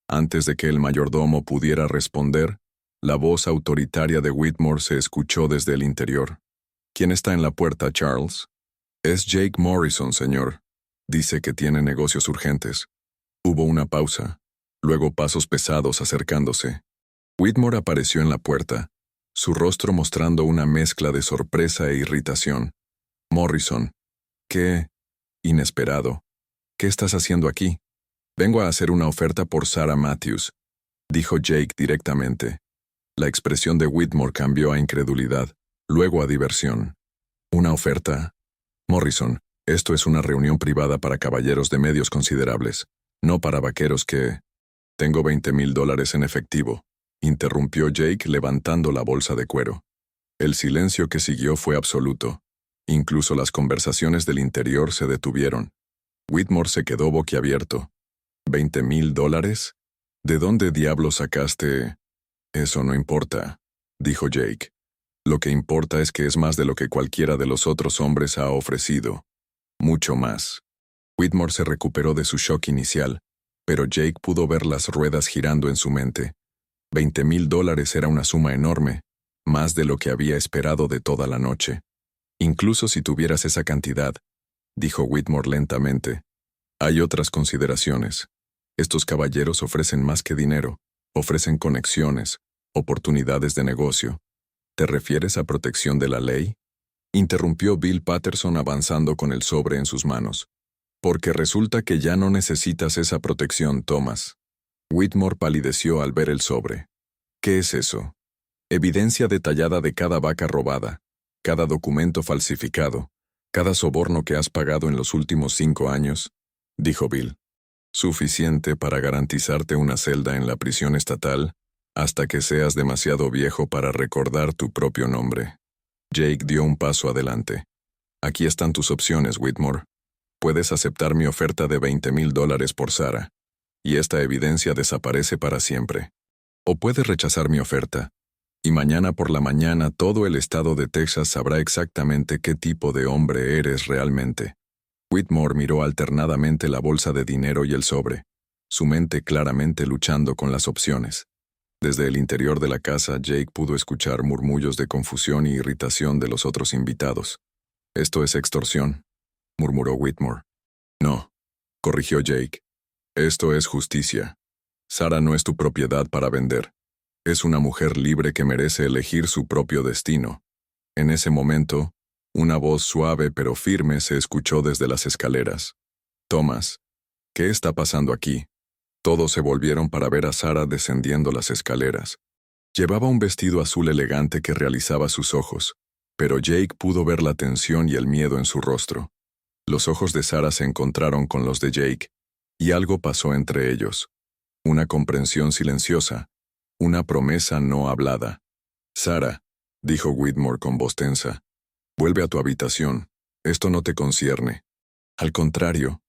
Antes de que el mayordomo pudiera responder, la voz autoritaria de Whitmore se escuchó desde el interior. ¿Quién está en la puerta, Charles? Es Jake Morrison, señor. Dice que tiene negocios urgentes. Hubo una pausa, luego pasos pesados acercándose. Whitmore apareció en la puerta, su rostro mostrando una mezcla de sorpresa e irritación. Morrison, ¿qué? Inesperado. ¿Qué estás haciendo aquí? Vengo a hacer una oferta por Sarah Matthews, dijo Jake directamente. La expresión de Whitmore cambió a incredulidad, luego a diversión. ¿Una oferta? Morrison, esto es una reunión privada para caballeros de medios considerables, no para vaqueros que... Tengo $20,000 en efectivo, interrumpió Jake levantando la bolsa de cuero. El silencio que siguió fue absoluto. Incluso las conversaciones del interior se detuvieron. Whitmore se quedó boquiabierto. ¿$20,000? ¿De dónde diablos sacaste? Eso no importa, dijo Jake. Lo que importa es que es más de lo que cualquiera de los otros hombres ha ofrecido. Mucho más. Whitmore se recuperó de su shock inicial, pero Jake pudo ver las ruedas girando en su mente. $20,000 era una suma enorme, más de lo que había esperado de toda la noche. Incluso si tuvieras esa cantidad, dijo Whitmore lentamente, hay otras consideraciones. Estos caballeros ofrecen más que dinero, ofrecen conexiones, oportunidades de negocio. ¿Te refieres a protección de la ley? Interrumpió Bill Patterson avanzando con el sobre en sus manos. Porque resulta que ya no necesitas esa protección, Thomas. Whitmore palideció al ver el sobre. ¿Qué es eso? Evidencia detallada de cada vaca robada, cada documento falsificado, cada soborno que has pagado en los últimos 5 años, dijo Bill. Suficiente para garantizarte una celda en la prisión estatal hasta que seas demasiado viejo para recordar tu propio nombre. Jake dio un paso adelante. Aquí están tus opciones, Whitmore. Puedes aceptar mi oferta de $20,000 por Sarah, y esta evidencia desaparece para siempre. O puedes rechazar mi oferta, y mañana por la mañana todo el estado de Texas sabrá exactamente qué tipo de hombre eres realmente. Whitmore miró alternadamente la bolsa de dinero y el sobre, su mente claramente luchando con las opciones. Desde el interior de la casa, Jake pudo escuchar murmullos de confusión y irritación de los otros invitados. «Esto es extorsión», murmuró Whitmore. «No», corrigió Jake. «Esto es justicia. Sarah no es tu propiedad para vender. Es una mujer libre que merece elegir su propio destino». En ese momento, una voz suave pero firme se escuchó desde las escaleras. «Thomas, ¿qué está pasando aquí?» Todos se volvieron para ver a Sarah descendiendo las escaleras. Llevaba un vestido azul elegante que realizaba sus ojos, pero Jake pudo ver la tensión y el miedo en su rostro. Los ojos de Sarah se encontraron con los de Jake, y algo pasó entre ellos. Una comprensión silenciosa, una promesa no hablada. «Sarah», dijo Whitmore con voz tensa, «vuelve a tu habitación. Esto no te concierne». «Al contrario»,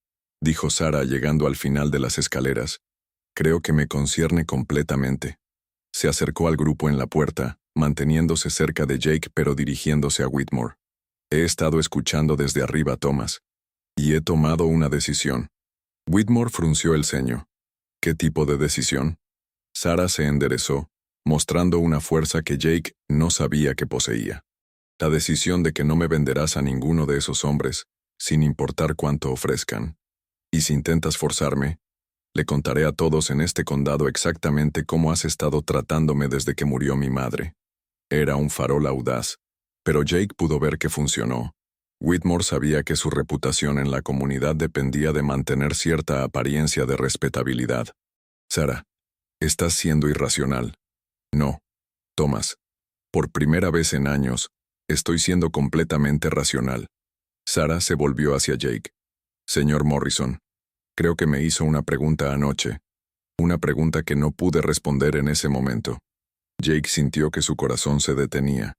dijo Sarah llegando al final de las escaleras, «creo que me concierne completamente». Se acercó al grupo en la puerta, manteniéndose cerca de Jake pero dirigiéndose a Whitmore. «He estado escuchando desde arriba, Thomas, y he tomado una decisión». Whitmore frunció el ceño. «¿Qué tipo de decisión?» Sarah se enderezó, mostrando una fuerza que Jake no sabía que poseía. «La decisión de que no me venderás a ninguno de esos hombres, sin importar cuánto ofrezcan. Y si intentas forzarme, le contaré a todos en este condado exactamente cómo has estado tratándome desde que murió mi madre». Era un farol audaz, pero Jake pudo ver que funcionó. Whitmore sabía que su reputación en la comunidad dependía de mantener cierta apariencia de respetabilidad. «Sarah, estás siendo irracional». «No, Thomas. Por primera vez en años, estoy siendo completamente racional». Sarah se volvió hacia Jake. «Señor Morrison, creo que me hizo una pregunta anoche. Una pregunta que no pude responder en ese momento». Jake sintió que su corazón se detenía.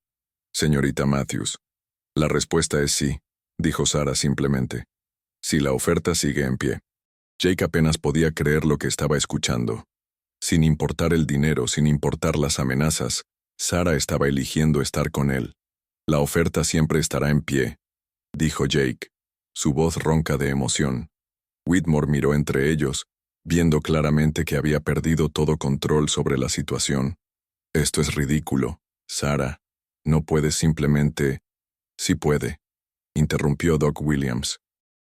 «Señorita Matthews, la respuesta es sí», dijo Sarah simplemente. «Si la oferta sigue en pie». Jake apenas podía creer lo que estaba escuchando. Sin importar el dinero, sin importar las amenazas, Sarah estaba eligiendo estar con él. «La oferta siempre estará en pie», dijo Jake, su voz ronca de emoción. Whitmore miró entre ellos, viendo claramente que había perdido todo control sobre la situación. «Esto es ridículo, Sarah. No puedes simplemente...» «Sí puede», interrumpió Doc Williams.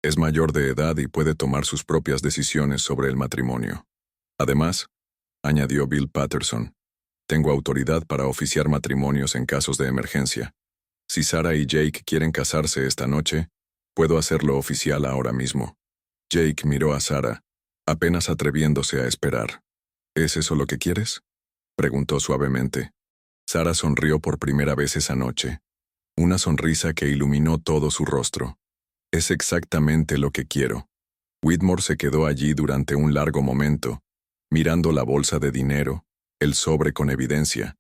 «Es mayor de edad y puede tomar sus propias decisiones sobre el matrimonio. Además», añadió Bill Patterson, «tengo autoridad para oficiar matrimonios en casos de emergencia. Si Sarah y Jake quieren casarse esta noche, puedo hacerlo oficial ahora mismo». Jake miró a Sarah, apenas atreviéndose a esperar. «¿Es eso lo que quieres?», preguntó suavemente. Sarah sonrió por primera vez esa noche. Una sonrisa que iluminó todo su rostro. «Es exactamente lo que quiero». Whitmore se quedó allí durante un largo momento, mirando la bolsa de dinero, el sobre con evidencia,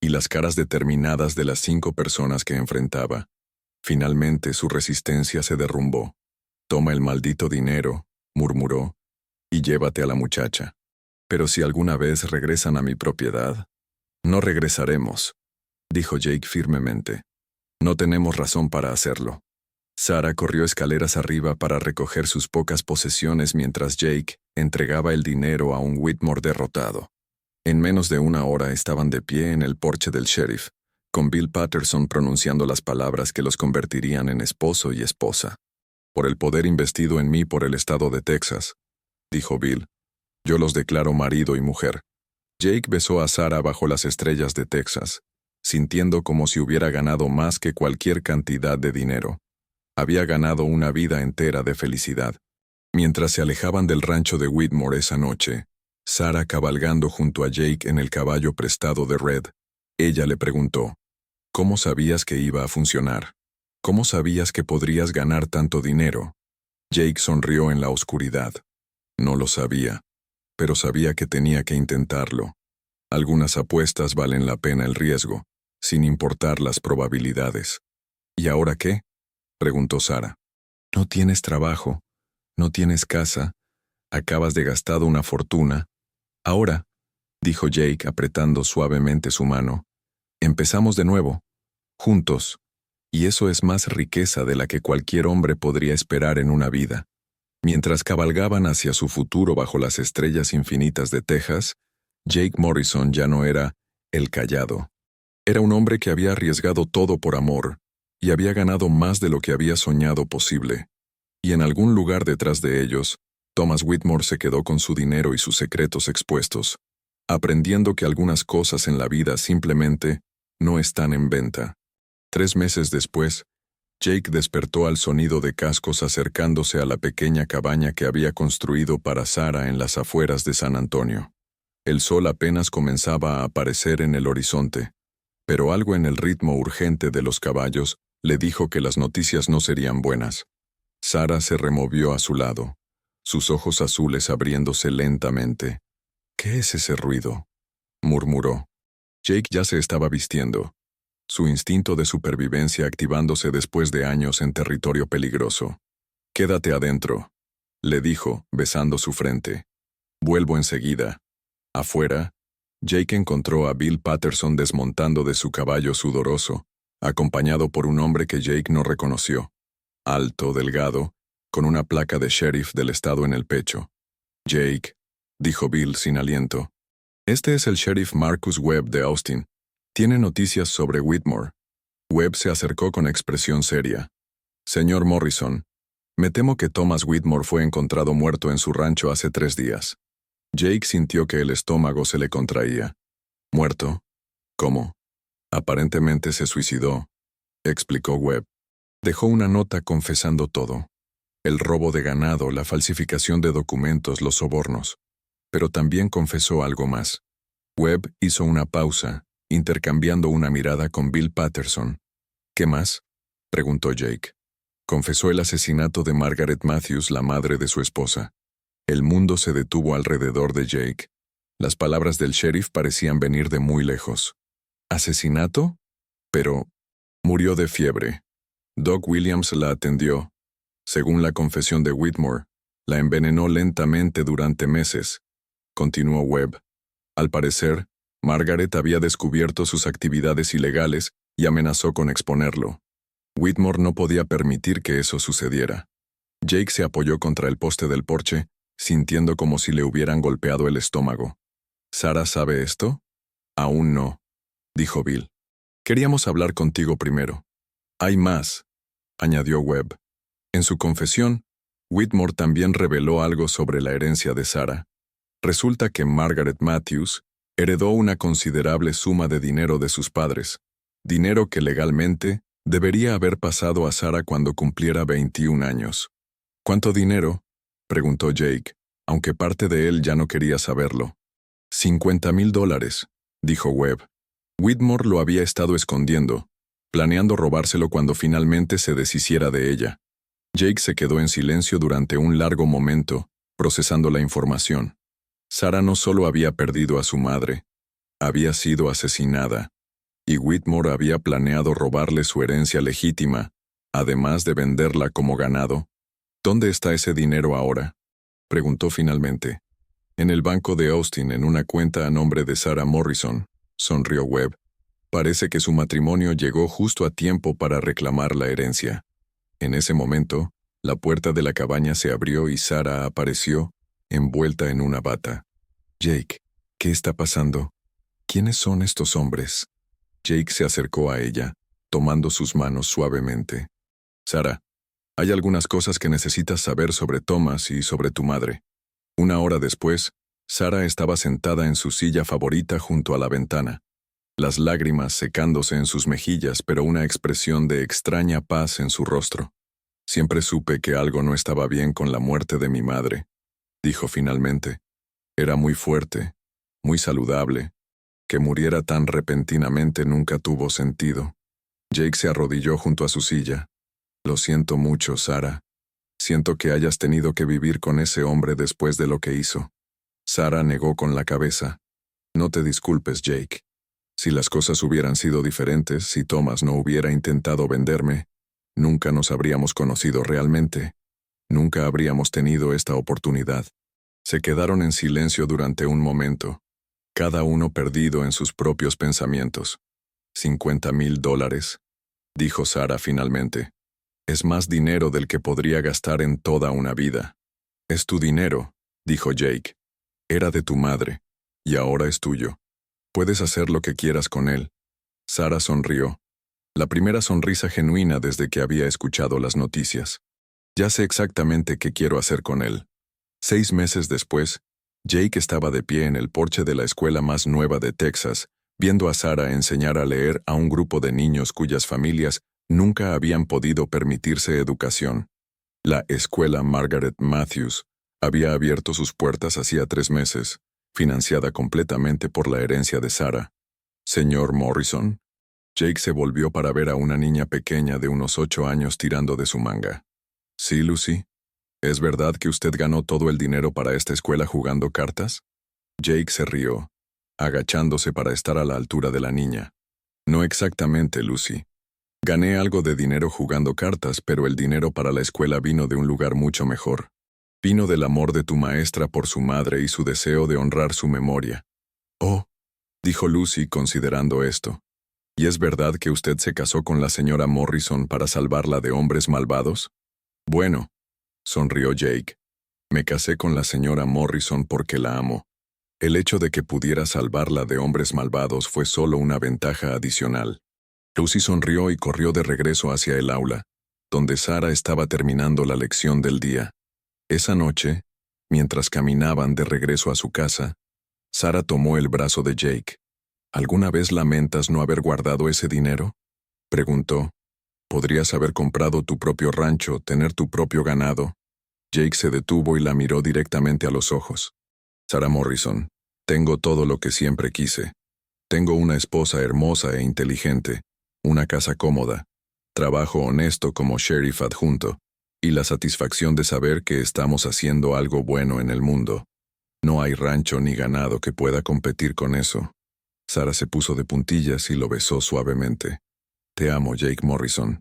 y las caras determinadas de las 5 personas que enfrentaba. Finalmente su resistencia se derrumbó. «Toma el maldito dinero», murmuró, «y llévate a la muchacha. Pero si alguna vez regresan a mi propiedad...». «No regresaremos», dijo Jake firmemente. «No tenemos razón para hacerlo». Sarah corrió escaleras arriba para recoger sus pocas posesiones mientras Jake entregaba el dinero a un Whitmore derrotado. En menos de una hora estaban de pie en el porche del sheriff, con Bill Patterson pronunciando las palabras que los convertirían en esposo y esposa. Por el poder investido en mí por el estado de Texas, dijo Bill, yo los declaro marido y mujer. Jake besó a Sarah bajo las estrellas de Texas, sintiendo como si hubiera ganado más que cualquier cantidad de dinero. Había ganado una vida entera de felicidad. Mientras se alejaban del rancho de Whitmore esa noche, Sarah cabalgando junto a Jake en el caballo prestado de Red, ella le preguntó, ¿cómo sabías que iba a funcionar? ¿Cómo sabías que podrías ganar tanto dinero? Jake sonrió en la oscuridad. No lo sabía, pero sabía que tenía que intentarlo. Algunas apuestas valen la pena el riesgo, sin importar las probabilidades. ¿Y ahora qué?, preguntó Sarah. No tienes trabajo, no tienes casa, acabas de gastar una fortuna. Ahora, dijo Jake apretando suavemente su mano, empezamos de nuevo, juntos, y eso es más riqueza de la que cualquier hombre podría esperar en una vida. Mientras cabalgaban hacia su futuro bajo las estrellas infinitas de Texas, Jake Morrison ya no era el callado. Era un hombre que había arriesgado todo por amor, y había ganado más de lo que había soñado posible. Y en algún lugar detrás de ellos, Thomas Whitmore se quedó con su dinero y sus secretos expuestos, aprendiendo que algunas cosas en la vida simplemente no están en venta. 3 meses después, Jake despertó al sonido de cascos acercándose a la pequeña cabaña que había construido para Sarah en las afueras de San Antonio. El sol apenas comenzaba a aparecer en el horizonte, pero algo en el ritmo urgente de los caballos le dijo que las noticias no serían buenas. Sarah se removió a su lado, sus ojos azules abriéndose lentamente. «¿Qué es ese ruido?», murmuró. Jake ya se estaba vistiendo, su instinto de supervivencia activándose después de años en territorio peligroso. «Quédate adentro», le dijo, besando su frente. «Vuelvo enseguida». Afuera, Jake encontró a Bill Patterson desmontando de su caballo sudoroso, acompañado por un hombre que Jake no reconoció. Alto, delgado, con una placa de sheriff del estado en el pecho. «Jake», dijo Bill sin aliento. «Este es el sheriff Marcus Webb de Austin. Tiene noticias sobre Whitmore». Webb se acercó con expresión seria. «Señor Morrison, me temo que Thomas Whitmore fue encontrado muerto en su rancho hace 3 días». Jake sintió que el estómago se le contraía. «¿Muerto? ¿Cómo?» «Aparentemente se suicidó», explicó Webb. Dejó una nota confesando todo. El robo de ganado, la falsificación de documentos, los sobornos. Pero también confesó algo más. Webb hizo una pausa, intercambiando una mirada con Bill Patterson. «¿Qué más?», preguntó Jake. Confesó el asesinato de Margaret Matthews, la madre de su esposa. El mundo se detuvo alrededor de Jake. Las palabras del sheriff parecían venir de muy lejos. ¿Asesinato? Pero murió de fiebre. Doc Williams la atendió. Según la confesión de Whitmore, la envenenó lentamente durante meses. Continuó Webb. Al parecer, Margaret había descubierto sus actividades ilegales y amenazó con exponerlo. Whitmore no podía permitir que eso sucediera. Jake se apoyó contra el poste del porche, sintiendo como si le hubieran golpeado el estómago. «¿Sarah sabe esto?» «Aún no», dijo Bill. «Queríamos hablar contigo primero». «Hay más», añadió Webb. En su confesión, Whitmore también reveló algo sobre la herencia de Sarah. Resulta que Margaret Matthews heredó una considerable suma de dinero de sus padres, dinero que legalmente debería haber pasado a Sarah cuando cumpliera 21 años. «¿Cuánto dinero?», preguntó Jake, aunque parte de él ya no quería saberlo. $50,000, dijo Webb. Whitmore lo había estado escondiendo, planeando robárselo cuando finalmente se deshiciera de ella. Jake se quedó en silencio durante un largo momento, procesando la información. Sarah no solo había perdido a su madre, había sido asesinada, y Whitmore había planeado robarle su herencia legítima, además de venderla como ganado. «¿Dónde está ese dinero ahora?», preguntó finalmente. «En el banco de Austin, en una cuenta a nombre de Sarah Morrison», sonrió Webb. «Parece que su matrimonio llegó justo a tiempo para reclamar la herencia». En ese momento, la puerta de la cabaña se abrió y Sarah apareció, envuelta en una bata. «Jake, ¿qué está pasando? ¿Quiénes son estos hombres?». Jake se acercó a ella, tomando sus manos suavemente. Sarah, hay algunas cosas que necesitas saber sobre Thomas y sobre tu madre. Una hora después, Sarah estaba sentada en su silla favorita junto a la ventana, las lágrimas secándose en sus mejillas, pero una expresión de extraña paz en su rostro. Siempre supe que algo no estaba bien con la muerte de mi madre, dijo finalmente. Era muy fuerte, muy saludable. Que muriera tan repentinamente nunca tuvo sentido. Jake se arrodilló junto a su silla. Lo siento mucho, Sarah. Siento que hayas tenido que vivir con ese hombre después de lo que hizo. Sarah negó con la cabeza. No te disculpes, Jake. Si las cosas hubieran sido diferentes, si Thomas no hubiera intentado venderme, nunca nos habríamos conocido realmente. Nunca habríamos tenido esta oportunidad. Se quedaron en silencio durante un momento, cada uno perdido en sus propios pensamientos. $50,000, dijo Sarah finalmente. Es más dinero del que podría gastar en toda una vida. Es tu dinero, dijo Jake. Era de tu madre, y ahora es tuyo. Puedes hacer lo que quieras con él. Sarah sonrió. La primera sonrisa genuina desde que había escuchado las noticias. Ya sé exactamente qué quiero hacer con él. 6 meses después, Jake estaba de pie en el porche de la escuela más nueva de Texas, viendo a Sarah enseñar a leer a un grupo de niños cuyas familias nunca habían podido permitirse educación. La escuela Margaret Matthews había abierto sus puertas hacía 3 meses, financiada completamente por la herencia de Sarah. Señor Morrison. Jake se volvió para ver a una niña pequeña de unos 8 años tirando de su manga. Sí, Lucy. ¿Es verdad que usted ganó todo el dinero para esta escuela jugando cartas? Jake se rió, agachándose para estar a la altura de la niña. No exactamente, Lucy. Gané algo de dinero jugando cartas, pero el dinero para la escuela vino de un lugar mucho mejor. Vino del amor de tu maestra por su madre y su deseo de honrar su memoria. Oh, dijo Lucy considerando esto. ¿Y es verdad que usted se casó con la señora Morrison para salvarla de hombres malvados? Bueno, sonrió Jake. Me casé con la señora Morrison porque la amo. El hecho de que pudiera salvarla de hombres malvados fue solo una ventaja adicional. Lucy sonrió y corrió de regreso hacia el aula, donde Sarah estaba terminando la lección del día. Esa noche, mientras caminaban de regreso a su casa, Sarah tomó el brazo de Jake. ¿Alguna vez lamentas no haber guardado ese dinero? Preguntó. Podrías haber comprado tu propio rancho, tener tu propio ganado. Jake se detuvo y la miró directamente a los ojos. Sarah Morrison, tengo todo lo que siempre quise. Tengo una esposa hermosa e inteligente, una casa cómoda, trabajo honesto como sheriff adjunto, y la satisfacción de saber que estamos haciendo algo bueno en el mundo. No hay rancho ni ganado que pueda competir con eso. Sarah se puso de puntillas y lo besó suavemente. Te amo, Jake Morrison.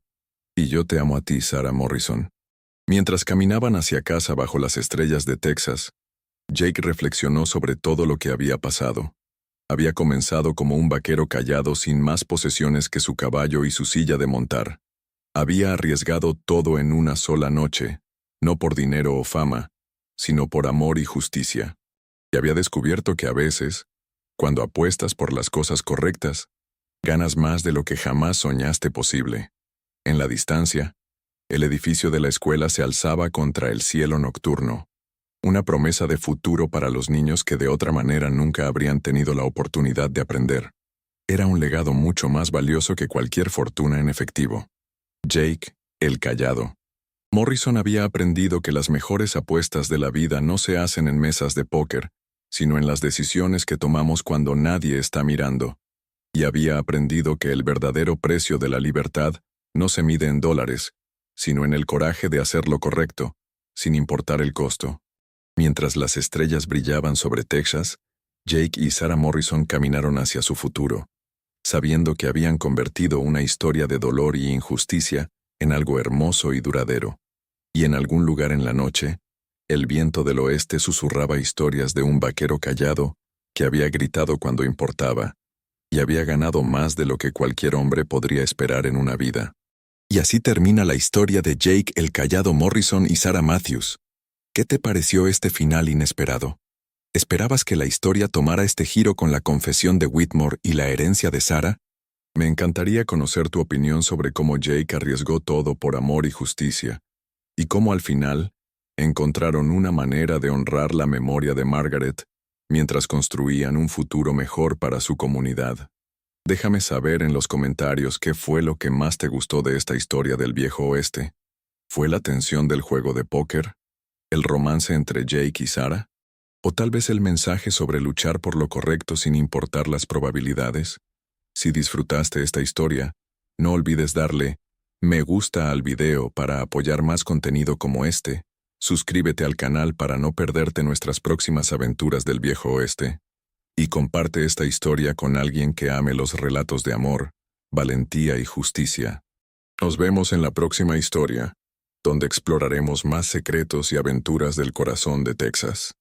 Y yo te amo a ti, Sarah Morrison. Mientras caminaban hacia casa bajo las estrellas de Texas, Jake reflexionó sobre todo lo que había pasado. Había comenzado como un vaquero callado sin más posesiones que su caballo y su silla de montar. Había arriesgado todo en una sola noche, no por dinero o fama, sino por amor y justicia. Y había descubierto que a veces, cuando apuestas por las cosas correctas, ganas más de lo que jamás soñaste posible. En la distancia, el edificio de la escuela se alzaba contra el cielo nocturno, una promesa de futuro para los niños que de otra manera nunca habrían tenido la oportunidad de aprender. Era un legado mucho más valioso que cualquier fortuna en efectivo. Jake, el callado. Morrison había aprendido que las mejores apuestas de la vida no se hacen en mesas de póker, sino en las decisiones que tomamos cuando nadie está mirando. Y había aprendido que el verdadero precio de la libertad no se mide en dólares, sino en el coraje de hacer lo correcto, sin importar el costo. Mientras las estrellas brillaban sobre Texas, Jake y Sarah Morrison caminaron hacia su futuro, sabiendo que habían convertido una historia de dolor y injusticia en algo hermoso y duradero. Y en algún lugar en la noche, el viento del oeste susurraba historias de un vaquero callado que había gritado cuando importaba, y había ganado más de lo que cualquier hombre podría esperar en una vida. Y así termina la historia de Jake el Callado Morrison y Sarah Matthews. ¿Qué te pareció este final inesperado? ¿Esperabas que la historia tomara este giro con la confesión de Whitmore y la herencia de Sarah? Me encantaría conocer tu opinión sobre cómo Jake arriesgó todo por amor y justicia, y cómo al final encontraron una manera de honrar la memoria de Margaret mientras construían un futuro mejor para su comunidad. Déjame saber en los comentarios qué fue lo que más te gustó de esta historia del viejo oeste. ¿Fue la tensión del juego de póker? ¿El romance entre Jake y Sarah? ¿O tal vez el mensaje sobre luchar por lo correcto sin importar las probabilidades? Si disfrutaste esta historia, no olvides darle me gusta al video para apoyar más contenido como este. Suscríbete al canal para no perderte nuestras próximas aventuras del viejo oeste. Y comparte esta historia con alguien que ame los relatos de amor, valentía y justicia. Nos vemos en la próxima historia, donde exploraremos más secretos y aventuras del corazón de Texas.